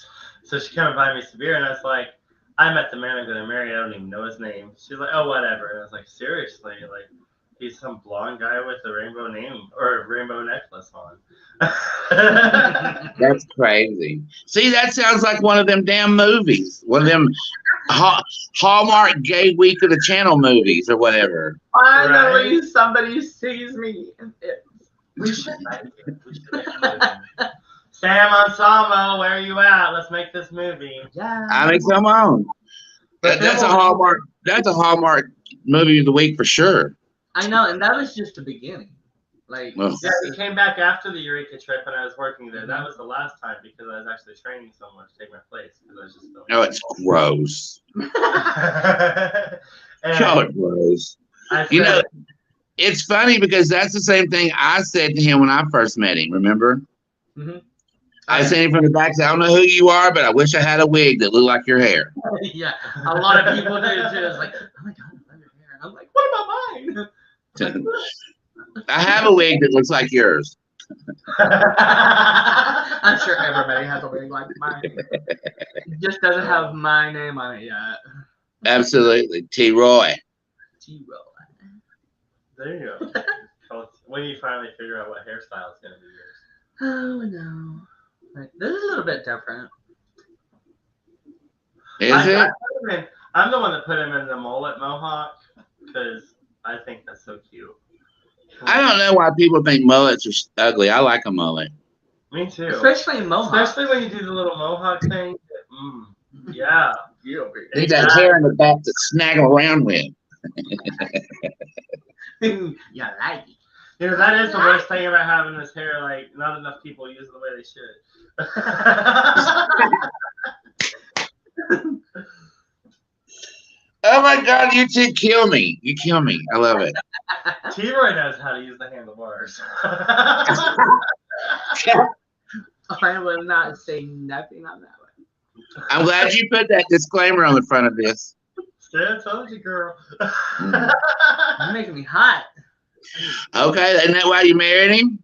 So she came and buy me some beer, and I was like, I met the man I'm going to marry. I don't even know his name. She's like, oh, whatever. And I was like, seriously? Like, he's some blonde guy with a rainbow name or a rainbow necklace on. That's crazy. See, that sounds like one of them damn movies. One of them Hallmark Gay Week of the Channel movies or whatever. Finally, somebody sees me. We should make it. Sam Anselmo, where are you at? Let's make this movie. Yeah. I mean, come on. That's a Hallmark. That's a Hallmark movie of the week for sure. I know, and that was just the beginning. Like, yeah, he came back after the Eureka trip, and I was working there. That was the last time because I was actually training someone to take my place because I was just filming. Oh, it's gross. It's gross. It's funny because that's the same thing I said to him when I first met him. Remember? Mm-hmm. I said him from the back. I don't know who you are, but I wish I had a wig that looked like your hair. Yeah, a lot of people do too. It's like, oh my God, I love your hair. I'm like, what about mine? I have a wig that looks like yours. I'm sure everybody has a wig like mine. It just doesn't have my name on it yet. Absolutely. T-Roy. T-Roy. There you go. When you finally figure out what hairstyle is going to be yours. Oh no. This is a little bit different. Is it? I'm the one that put him in the mullet mohawk because I think that's so cute. I don't know why people think mullets are ugly. I like a mullet. Me too. Especially in mohawk. Especially when you do the little mohawk thing. Yeah. Need that hair in the back to snaggle around with. Yeah, like it. You know, that is the worst thing about having this hair. Like, not enough people use it the way they should. Oh my God, you two kill me. You kill me. I love it. T-Roy knows how to use the handlebars. I will not say nothing on that one. I'm glad you put that disclaimer on the front of this. See, I told you, girl. You're making me hot. Okay, isn't that why you married him?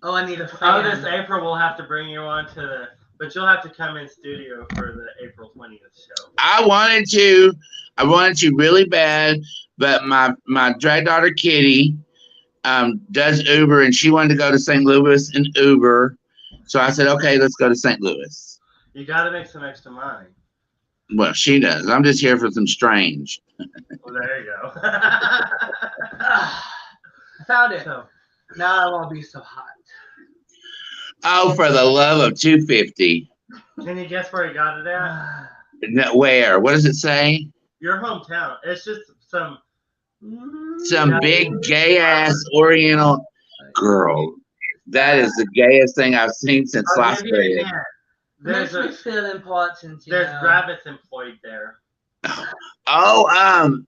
Oh, I need a fan. Oh, this April we'll have to bring you on to the, but you'll have to come in studio for the April 20th show. I wanted to really bad, but my drag daughter Kitty does Uber, and she wanted to go to St. Louis in Uber. So I said, okay, let's go to St. Louis. You got to make some extra money. Well, she does. I'm just here for some strange. Well, there you go. I found it. Now I won't be so hot. Oh, for the love of 250. Can you guess where you got it at? No, where? What does it say? Your hometown. It's just some big gay ass Oriental girl. That is the gayest thing I've seen since Las Vegas. Makes me feel important. There's rabbits employed there. Oh,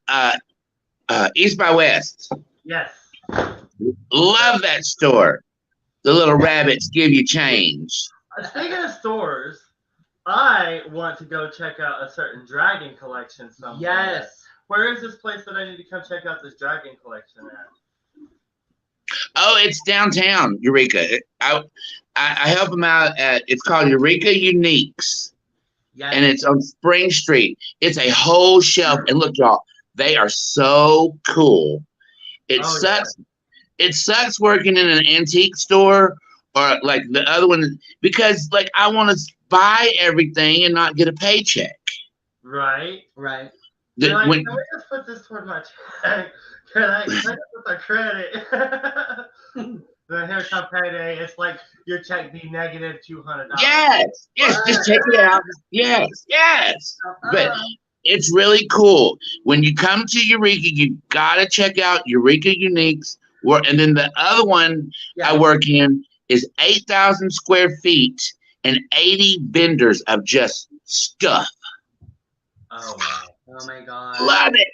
East by West. Yes. Love that store. The little rabbits give you change. Speaking of stores, I want to go check out a certain dragon collection somewhere. Yes. Where is this place that I need to come check out this dragon collection at? Oh, it's downtown, Eureka. I help them out at, it's called Eureka Uniques. Yes. And it's on Spring Street. It's a whole shelf. And look, y'all, they are so cool. It sucks. Yeah. It sucks working in an antique store or like the other one because like I want to buy everything and not get a paycheck. Right. Right. Can we just put this toward my check? Can I put the credit? Then here come payday. It's like your check be negative $200. Yes. Yes. Just check it out. Yes. Yes. But it's really cool. When you come to Eureka, you gotta check out Eureka Uniques. And then the other one I work in is 8,000 square feet and 80 vendors of just stuff. Oh wow! Oh my God! Love it.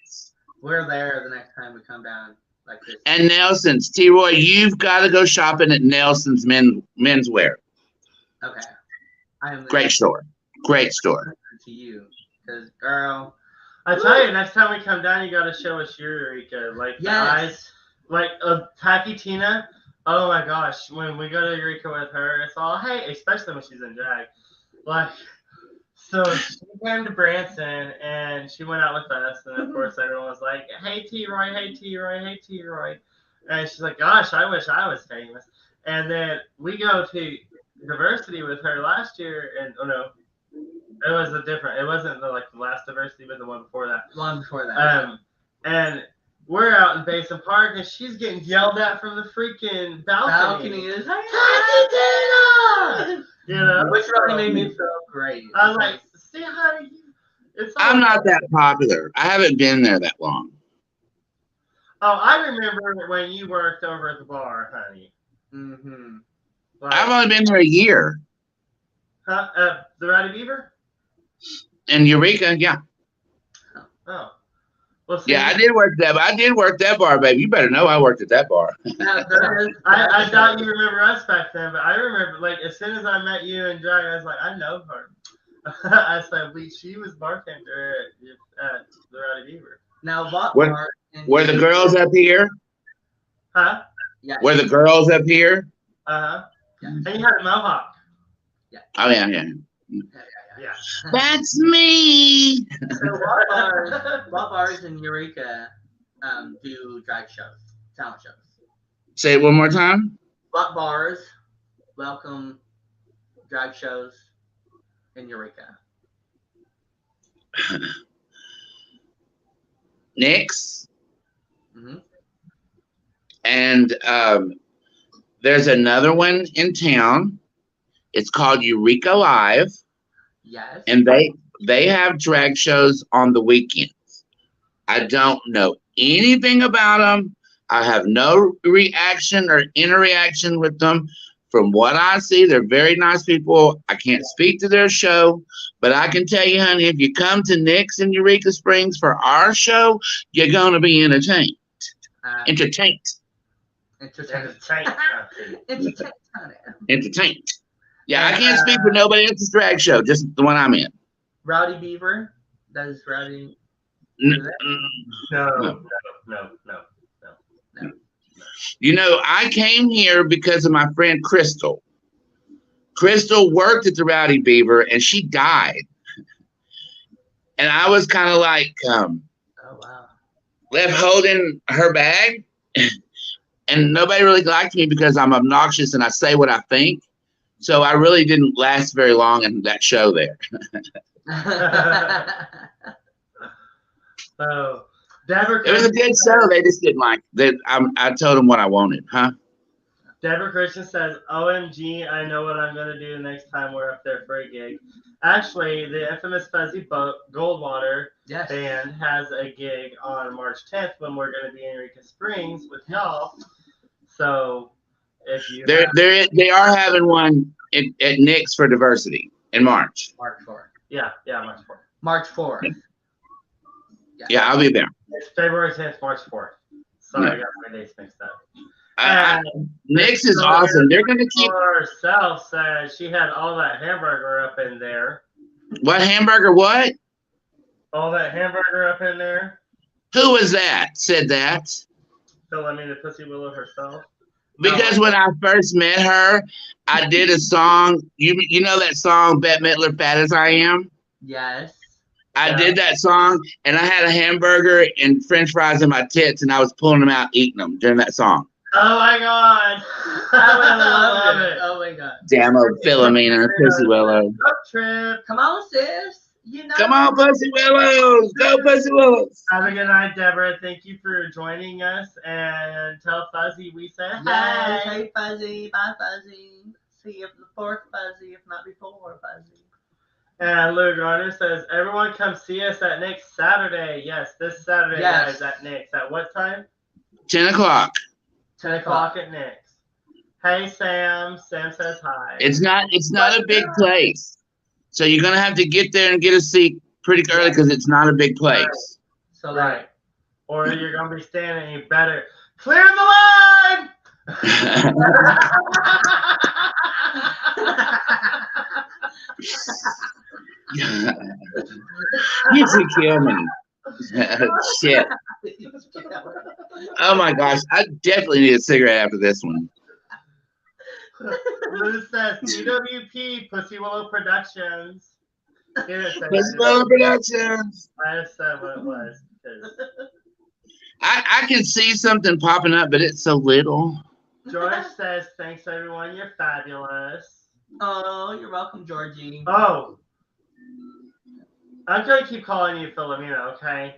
We're there the next time we come down like this. And Nelson's, T-Roy, you've got to go shopping at Nelson's menswear. Okay. I am great store. Great store. To you, because girl, I tell you, next time we come down, you got to show us your Eureka, like the eyes, like Tacky Tina. Oh my gosh, when we go to Eureka with her, it's all hey, especially when she's in drag, like. So she came to Branson and she went out with us, and of course everyone was like, "Hey T-Roy, hey T-Roy, hey T-Roy," and she's like, "Gosh, I wish I was famous." And then we go to diversity with her last year, and oh no, it was a different. It wasn't the last diversity, but the one before that. One before that. And we're out in Basin Park, and she's getting yelled at from the freaking balcony. Is you know, which really made me feel great. I was like, "See, honey, I'm not that popular. I haven't been there that long." Oh, I remember when you worked over at the bar, honey. Mm-hmm. I've only been there a year. Huh? The Rowdy Beaver? In Eureka, yeah. Oh. Well, see, yeah, I did work that bar, baby. You better know I worked at that bar. I thought you remember us back then, but I remember, like, as soon as I met you in drag, I was like, I know her. I said, she was bartender at the Rowdy Beaver. Now, what were the girls up here? Huh? Yeah. Were the girls up here? Uh-huh. Yeah. And you had a mohawk. Yeah. Oh, yeah, yeah. Yeah. That's me. So what bars in Eureka do drag shows, talent shows. Say it one more time. What bars welcome drag shows in Eureka? Nick's. Mm-hmm. And there's another one in town. It's called Eureka Live. Yes. And they have drag shows on the weekends. I don't know anything about them. I have no reaction or interaction with them. From what I see, they're very nice people. I can't speak to their show, but I can tell you, honey, if you come to Nick's in Eureka Springs for our show, you're going to be entertained. Entertained. Entertained. Entertained. Yeah, I can't speak for nobody else's drag show, just the one I'm in. Rowdy Beaver. Does Rowdy? No. You know, I came here because of my friend Crystal. Crystal worked at the Rowdy Beaver and she died. And I was kind of like Oh wow. left holding her bag. And nobody really liked me because I'm obnoxious and I say what I think. So I really didn't last very long in that show there. So, Deborah. It was a good show. They just didn't like it. I told them what I wanted, huh? Deborah Christian says, "OMG, I know what I'm gonna do next time we're up there for a gig." Actually, the infamous Fuzzy Goldwater band has a gig on March 10th when we're gonna be in Eureka Springs with y'all. So, if you they are having one at Nick's for diversity in March. March 4th. Yeah, March 4th. March 4th. Yeah, I'll be there. It's February 10th, March 4th. Sorry, I got my dates mixed up. Nick's is awesome. They're going to keep. Herself said she had all that hamburger up in there. What hamburger? What? All that hamburger up in there. Who was that? Said that? Philomena Pussy Willow herself. Because when I first met her, I did a song. You know that song, Bette Midler, Fat as I Am? Yes. I did that song, and I had a hamburger and French fries in my tits, and I was pulling them out, eating them during that song. Oh my God! I would love it. Oh my God. Damn old Philomena, Pussy Willow. Road trip. Come on, sis. You know. Come on, Pussy Willows. Go, Pussy Willows. Have a good night, Deborah. Thank you for joining us. And tell Fuzzy we said hi. Yes. Hey, Fuzzy. Bye, Fuzzy. See you before Fuzzy, if not before Fuzzy. And Lou Garner says, everyone come see us at Nick's Saturday. Yes, this Saturday, guys, at Nick's. At what time? 10 o'clock. 10 o'clock at Nick's. Hey, Sam. Sam says hi. It's not a big place. So you're going to have to get there and get a seat pretty early because it's not a big place. So right. Or you're going to be standing and you better clear the line! You should kill me. Shit. Oh my gosh. I definitely need a cigarette after this one. Lou says CWP, Pussy Willow Productions. Pussy Willow Productions. I just said what it was. I can see something popping up, but it's so little. George says, thanks everyone, you're fabulous. Oh, you're welcome, Georgie. Oh. I'm going to keep calling you Philomena, okay?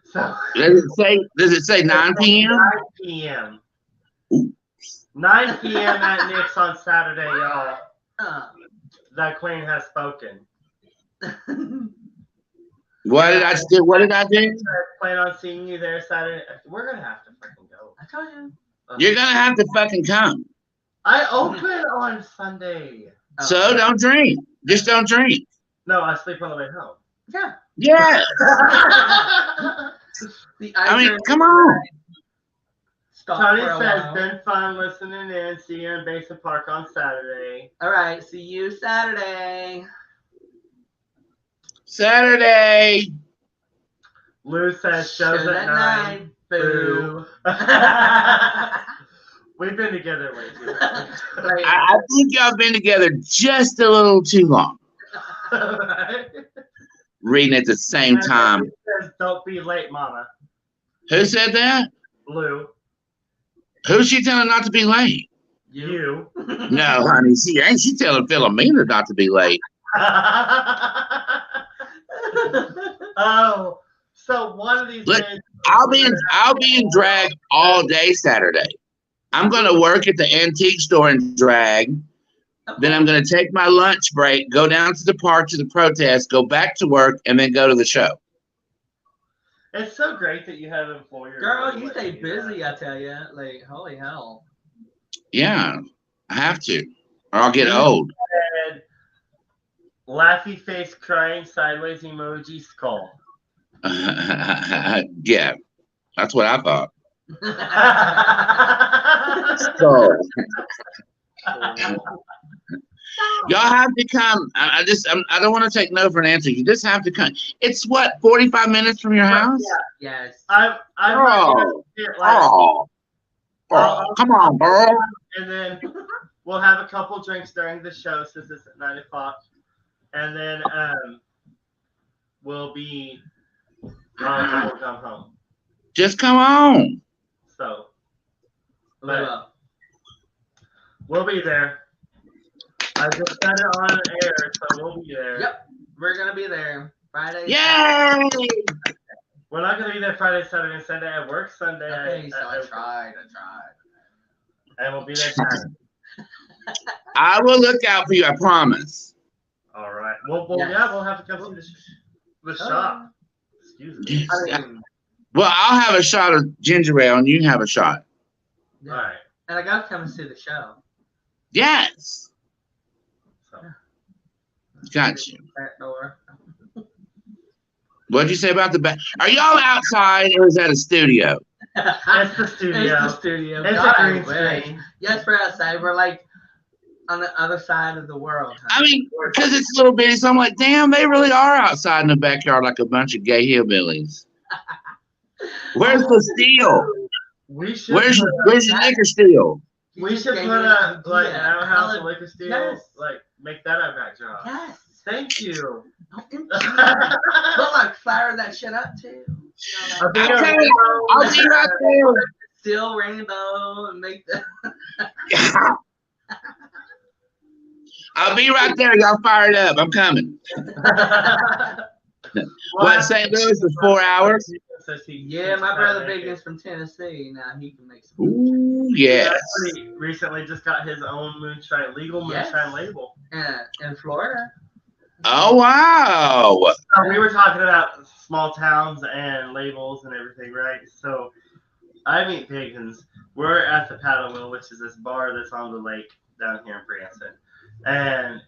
So Does it say 9 p.m.? 9 p.m. Ooh. 9 p.m. at Nick's on Saturday, y'all. That queen has spoken. What did I do? I plan on seeing you there Saturday. We're going to have to freaking go. I told you. You're going to have to fucking come. I open on Sunday. So don't drink. Just don't drink. No, I sleep on the way home. Yeah. Yeah. I mean, come on. Tony says, been fun listening in. See you in Basin Park on Saturday. All right. See you Saturday. Saturday. Lou says, shows at 9. Boo. We've been together way too long. I think y'all been together just a little too long. Reading at the same time. Says, don't be late, mama. Who said that? Lou. Who's she telling not to be late? You. No, honey, she telling Philomena not to be late. Oh, so one of these Look, days I'll be in drag all day Saturday. I'm gonna work at the antique store in drag. Then I'm gonna take my lunch break, go down to the park to the protest, go back to work, and then go to the show. It's so great that you have employers. Girl, you stay busy, I tell you. Like, holy hell. Yeah, I have to, or I'll get old. Laughy face, crying sideways emoji, skull. Yeah, that's what I thought. So, y'all have to come. I don't want to take no for an answer. You just have to come. It's what, 45 minutes from your house? Yeah. Yes. Come on, girl. And then we'll have a couple drinks during the show since it's at 9 o'clock. And then we'll be come home. Just come on. So we'll be there. I just said it on air, so we'll be there. Yep. We're gonna be there Friday. Yay! We're not gonna be there Friday, Saturday, and Sunday. I work Sunday. Okay, so I tried. And we'll be there Saturday. I will look out for you, I promise. All right. Well, yeah, we'll have to come see the shop. Excuse me. Well, I'll have a shot of ginger ale, and you have a shot. Yeah. All right. And I gotta come and see the show. Yes. So. Got you. Back door. What'd you say about the back? Are y'all outside, or is that a studio? It's the studio. It's the studio. It's God, a green I wish. screen. Yes, we're outside. We're like on the other side of the world. I mean, because it's a little bitty, so I'm like, damn, they really are outside in the backyard like a bunch of gay hillbillies. Where's the steel? Where's your liquor steel? We should put a an outhouse of liquor steel. Yes. Like make that our backdrop. Yes. Thank you. We'll like fire that shit up too. I'll be right there. Steel rainbow and make that. I'll be right there. Y'all fire it up. I'm coming. What, St. Louis is 4 hours? Yeah, my brother Biggins from Tennessee. Now he can make some. Ooh, yes. He recently just got his own legal moonshine label. In Florida. Oh, wow. So we were talking about small towns and labels and everything, right? So I meet Biggins. We're at the Paddle Wheel, which is this bar that's on the lake down here in Branson. And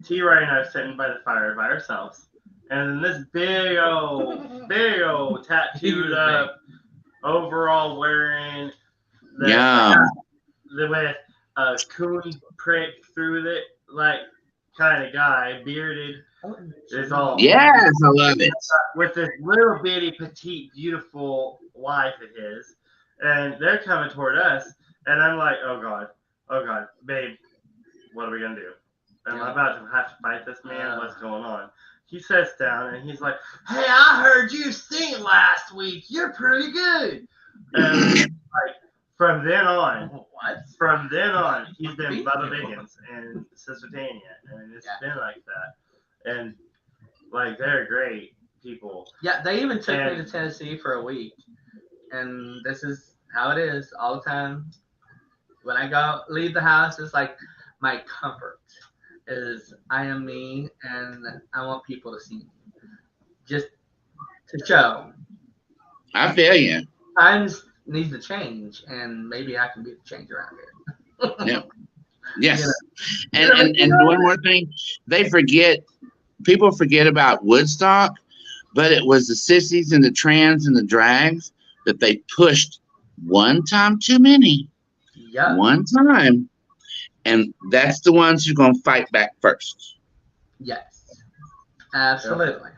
T-Ray and I are sitting by the fire by ourselves. And then this big old tattooed up, overall wearing with a coon prick through it, like kind of guy, bearded. It's all yes, I love it. With this little bitty, petite, beautiful wife of his, and they're coming toward us, and I'm like, oh god, babe, what are we gonna do? Am I about to have to fight this man? What's going on? He sits down and he's like, hey, I heard you sing last week. You're pretty good. And like from then on, he's been Bubba Biggins and Sister Tanya, and it's been like that. And like they're great people. Yeah, they even took me to Tennessee for a week, and this is how it is all the time. When I leave the house, it's like my comfort is I am me, and I want people to see me, just to show. I feel you. Times needs to change, and maybe I can be the change around here. Yeah. Yes. And one more thing, people forget about Woodstock, but it was the sissies and the trans and the drags that they pushed one time too many. Yeah. One time. And that's the ones who are going to fight back first. Yes. Absolutely.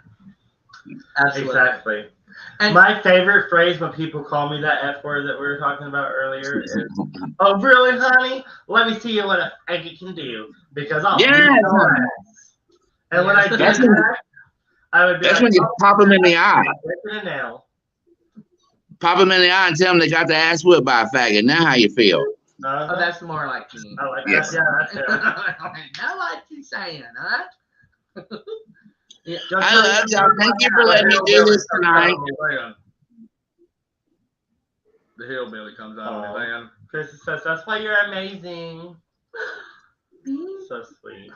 Exactly. And my favorite phrase when people call me that F word that we were talking about earlier is, oh, really, honey? Let me see what a faggot can do. Because I'll beat your ass. And when I do that, I would be that's when you pop them in the eye. In a nail. pop them in the eye and tell them they got their ass whipped by a faggot. Now how you feel? Oh, that's more like me. I like Yes. that. Yeah, that's it. I like you saying, huh? Yeah. I love y'all. Thank you for letting me do this tonight. The hillbilly comes out of me, man. Chris says, that's why you're amazing. So sweet.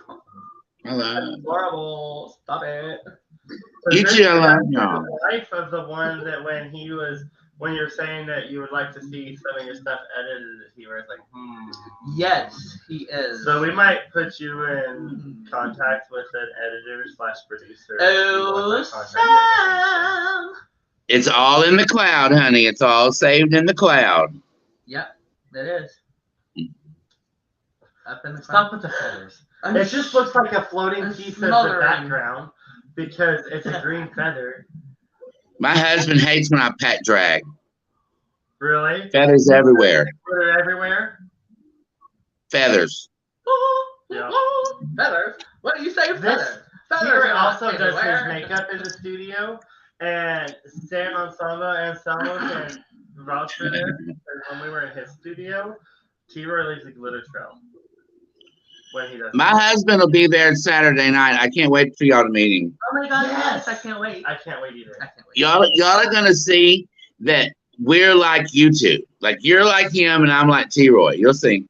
I love you. Horrible. Stop it. You too, I love y'all. The wife of the one that when you were saying that you would like to see some of your stuff edited, he was like, Yes, he is. So we might put you in contact with an editor/producer. Oh, Sam. It's all in the cloud, honey. It's all saved in the cloud. Yep, it is. Up in the Stop with the feathers. It just looks like a floating piece of the background because it's a green feather. My husband hates when I pet drag. Really? Feathers everywhere. They're everywhere? Feathers. Yeah. Feathers? What do you say, feathers? Peter also does his makeup in the studio, and Sam Ensemble and Selma can vouch for this. When we were in his studio, T-Roy leaves a glitter trail when he does. My husband will be there Saturday night. I can't wait for y'all to meet him. Oh my God, yes, I can't wait. I can't wait either. I can't wait. Y'all are gonna see that we're like you two. Like you're like him, and I'm like T-Roy. You'll see.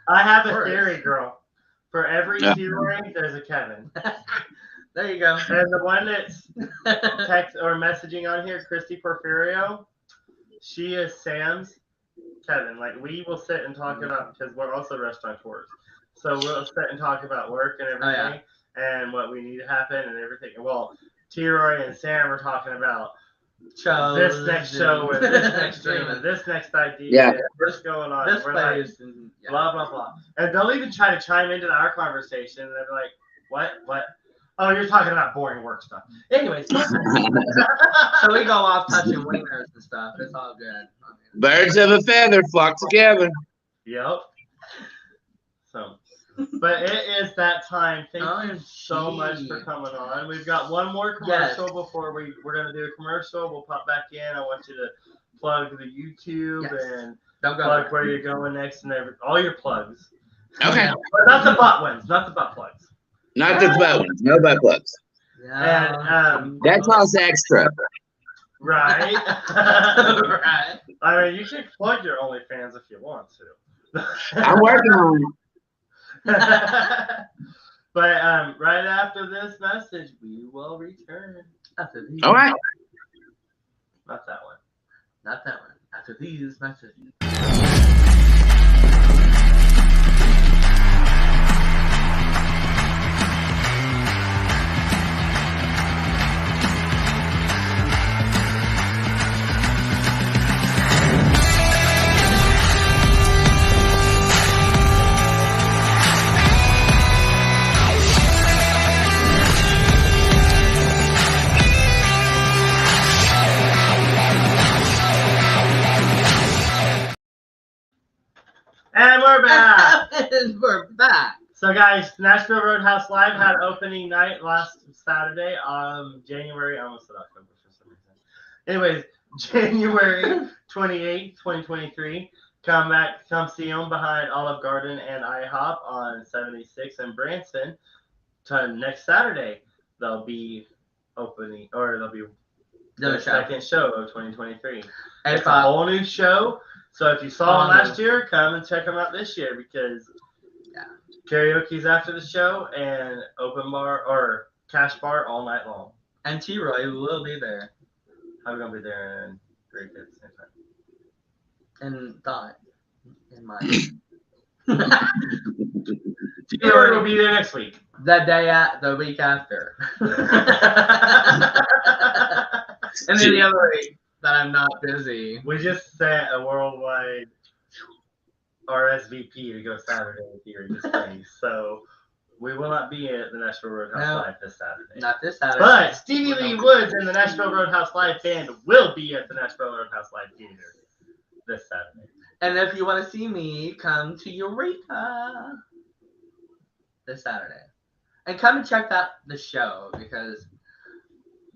I have a theory, girl. For every T-Roy, there's a Kevin. There you go. And the one that's text or messaging on here, Christy Porfirio, she is Sam's Kevin. Like we will sit and talk about, because we're also restaurateurs. So we'll sit and talk about work and everything and what we need to happen and everything. Well, T-Roy and Sam are talking about this next show and this next dream and this next idea. Yeah. And what's going on? This We're place like, and blah, blah, blah. And they'll even try to chime into our conversation. And they're like, what? Oh, you're talking about boring work stuff. Anyways. So we go off touching wieners and stuff. It's all good. Birds of a feather flock together. Yep. So, but it is that time. Thank you so much for coming on. We've got one more commercial before we're going to do a commercial. We'll pop back in. I want you to plug the YouTube and plug where you're going next and all your plugs. Okay. But not the butt ones. Not the butt plugs. Not the butt ones. No butt plugs. Yeah. And That costs extra. right. Right. I mean, you can plug your OnlyFans if you want to. I'm working on it. But right after this message, we will return. All right. Not that one. Not that one. After these messages. And we're back. We're back. So, guys, Nashville Roadhouse Live had opening night last Saturday, January. I almost said October for some reason. Anyways, January 28th, 2023. Come see them behind Olive Garden and IHOP on 76 in Branson. Next Saturday, they'll be opening, or they'll be the second show of 2023. It's a whole new show. So if you saw them last year, come and check them out this year because karaoke's after the show and open bar or cash bar all night long. And T-Roy will be there. I'm going to be there and great at the same time. And thought in mind. T-Roy will be there next week. The week after. And then the other week that I'm not busy. We just sent a worldwide RSVP to go Saturday here in this place. So we will not be at the Nashville Roadhouse Live this Saturday. Not this Saturday. But Stevie Lee Woods and the Nashville Roadhouse Live band will be at the Nashville Roadhouse Live Theater this Saturday. And if you want to see me, come to Eureka this Saturday. And come and check out the show because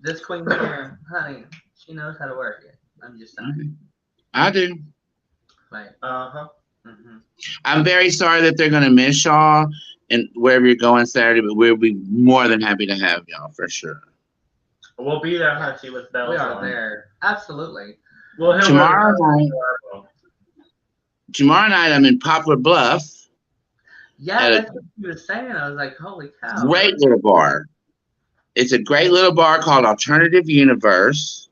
this queen here, honey, she knows how to work it. I'm just saying. I do. Like, Uh-huh. I'm very sorry that they're going to miss y'all and wherever you're going Saturday, but we'll be more than happy to have y'all for sure. We'll be there, Hunchy, with bells we are on. there. Absolutely. Well, Tomorrow night, I'm in Poplar Bluff. Yeah, that's what you were saying. I was like, holy cow. Great little bar. It's a great little bar called Alternative Universe.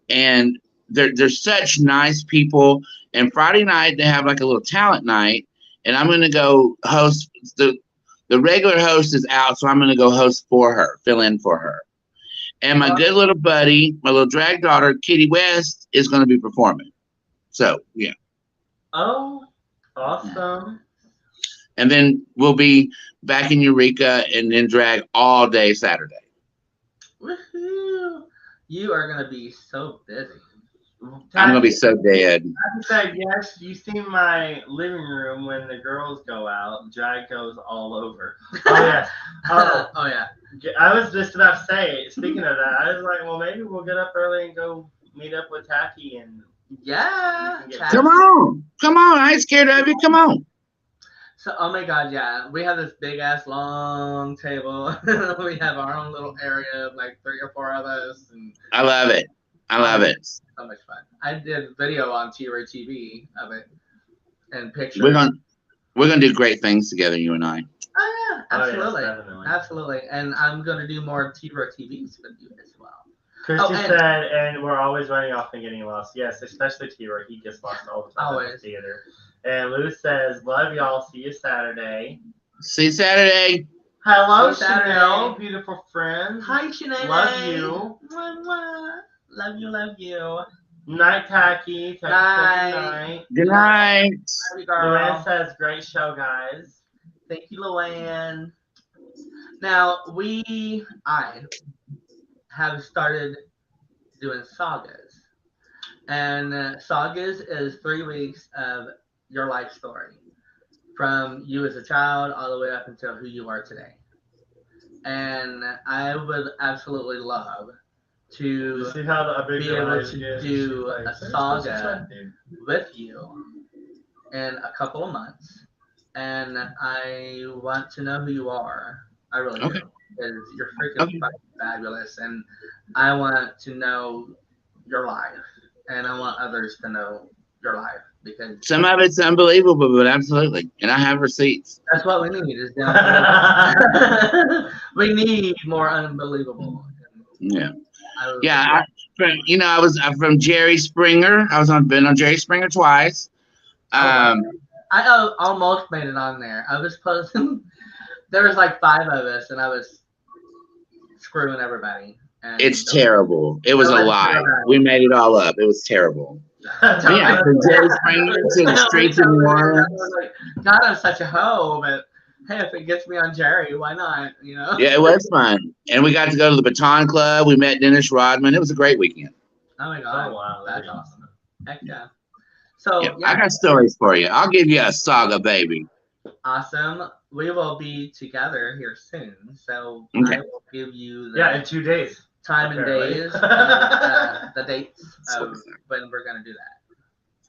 And they're such nice people. And Friday night, they have like a little talent night. And I'm going to go host. The regular host is out, so I'm going to go host for her, fill in for her. And my good little buddy, my little drag daughter, Kitty West, is going to be performing. So, yeah. Oh, awesome. And then we'll be back in Eureka and then drag all day Saturday. Woohoo! You are going to be so busy. I'm going to be so dead. I said, yes, you see my living room when the girls go out. Drag goes all over. Oh, yeah. Oh, yeah. I was just about to say, speaking of that, I was like, well, maybe we'll get up early and go meet up with Tacky and... Yeah. Come on. Come on. I ain't scared of you. Come on. So, oh my God, yeah. We have this big ass long table. We have our own little area of like 3 or 4 of us. And I love it. I love it. So much fun. I did video on TV of it and pictures. We're gonna do great things together, you and I. Oh yeah, absolutely, yes, absolutely. And I'm gonna do more TVs with you as well. Christy said, and we're always running off and getting lost. Yes, especially T-Roy. He gets lost all the time in the theater. And Lou says, love y'all. See you Saturday. See you Saturday. Hello, Saturday. Chanel. Beautiful friend. Hi, Chanel. Love you. Mwah, mwah. Love you, love you. Night, Tacky. Night. Good night. Love you, girl. Luann says, great show, guys. Thank you, Luann. Now, I have started doing sagas. And sagas is 3 weeks of your life story. From you as a child all the way up until who you are today. And I would absolutely love to see how be able to do a saga with you in a couple of months. And I want to know who you are. I really do. Because you're freaking fucking fabulous. And I want to know your life. And I want others to know your life. Because some of it's unbelievable, but absolutely. And I have receipts. That's what we need. We need more unbelievable. Yeah. Yeah. I'm from Jerry Springer. Been on Jerry Springer twice. I almost made it on there. I was posting. There was like 5 of us, and I was screwing everybody. And it's terrible. It was a lie. We made it all up. It was terrible. Yeah, from Jerry Springer to the streets of New Orleans. God, I'm such a hoe, but hey, if it gets me on Jerry, why not? You know? Yeah, it was fun, and we got to go to the Baton Club. We met Dennis Rodman. It was a great weekend. Oh my God! Oh, wow, that's awesome. Heck yeah! So yeah, I got stories for you. I'll give you a saga, baby. Awesome. We will be together here soon, so I will give you in 2 days. Time and days, the dates of when we're gonna do that.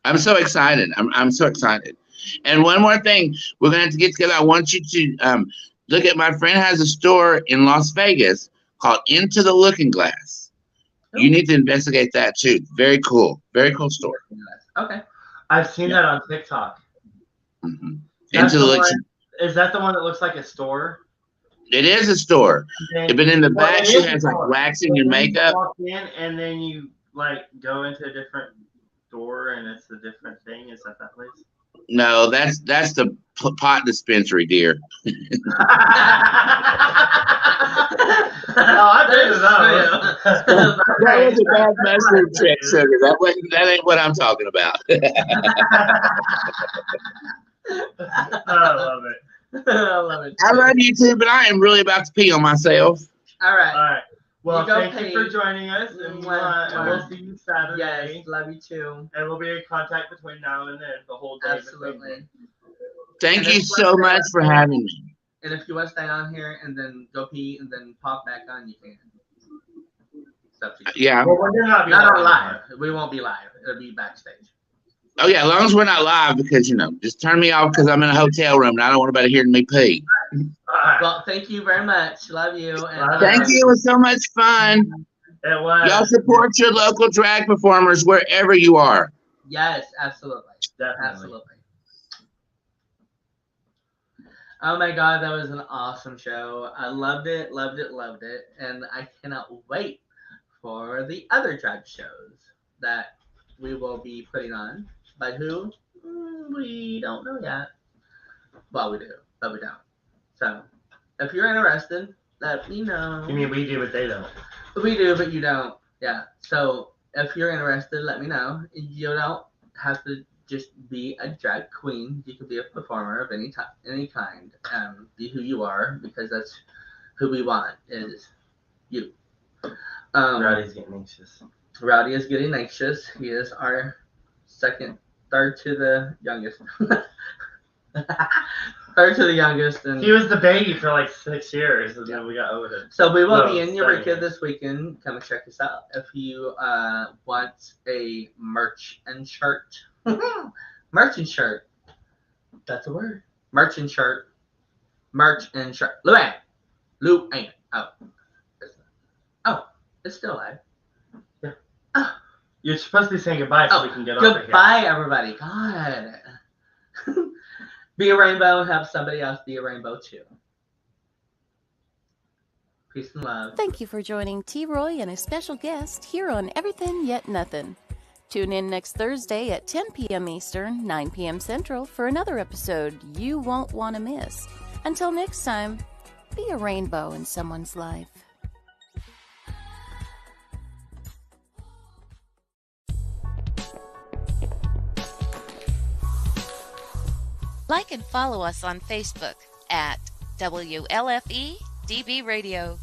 I'm so excited. I'm so excited. And one more thing, we're gonna have to get together. I want you to look at, my friend has a store in Las Vegas called Into the Looking Glass. You need to investigate that too. Very cool store. Okay. I've seen that on TikTok. Mm-hmm. Is that the one that looks like a store? It is a store. But in the back, she has like waxing and makeup. Walk in and then you like go into a different door and it's a different thing. Is that place? No, that's the pot dispensary, dear. I've been to that. That was a bad mustard trick, sugar. That ain't what I'm talking about. I love it. I love it. I love you too, but I am really about to pee on myself. All right. All right. Well, thank you for joining us, and we'll see you Saturday. Yes, love you too. And we'll be in contact between now and then, the whole day. Absolutely. Thank you so much for having me. And if you want to stay on here and then go pee and then pop back on, you can. up to you. Yeah. Well, we're gonna not be Not on live. live. We won't be live. It'll be backstage. Oh yeah, as long as we're not live, because just turn me off because I'm in a hotel room and I don't want anybody hearing me pee. Alright. Well, thank you very much. Love you. And Thank you. It was so much fun. It was. Y'all support your local drag performers wherever you are. Yes, absolutely. Definitely. Absolutely. Oh my God, that was an awesome show. I loved it, loved it, loved it. And I cannot wait for the other drag shows that we will be putting on. By who? We don't know yet. Well, we do, but we don't. So, if you're interested, let me know. You mean we do, but they don't. We do, but you don't. Yeah. So, if you're interested, let me know. You don't have to just be a drag queen. You could be a performer of any type, any kind. Be who you are, because that's who we want is you. Rowdy's getting anxious. Rowdy is getting anxious. He is our third to the youngest. Third to the youngest. And He was the baby for like 6 years, and then we got older. so we will No, be in 7 Eureka years. this weekend. Come and check us out. If you want a merch and shirt. Merch and shirt. That's a word. Merch and shirt. Merch and shirt. Luann. Luann. Oh, it's still live. Yeah. Oh, You're supposed to be saying goodbye so we can get off of here. goodbye, everybody. God. Be a rainbow and have somebody else be a rainbow too. Peace and love. Thank you for joining T. Roy and a special guest here on Everythin Yet Nothin. Tune in next Thursday at 10 p.m. Eastern, 9 p.m. Central for another episode you won't want to miss. Until next time, be a rainbow in someone's life. Like and follow us on Facebook at WLFE DB Radio.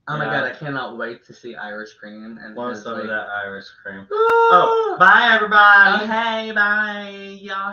Oh my God, I cannot wait to see Irish Cream. And Want his, some of like- that Irish cream. Oh, bye everybody. Okay, bye. Y'all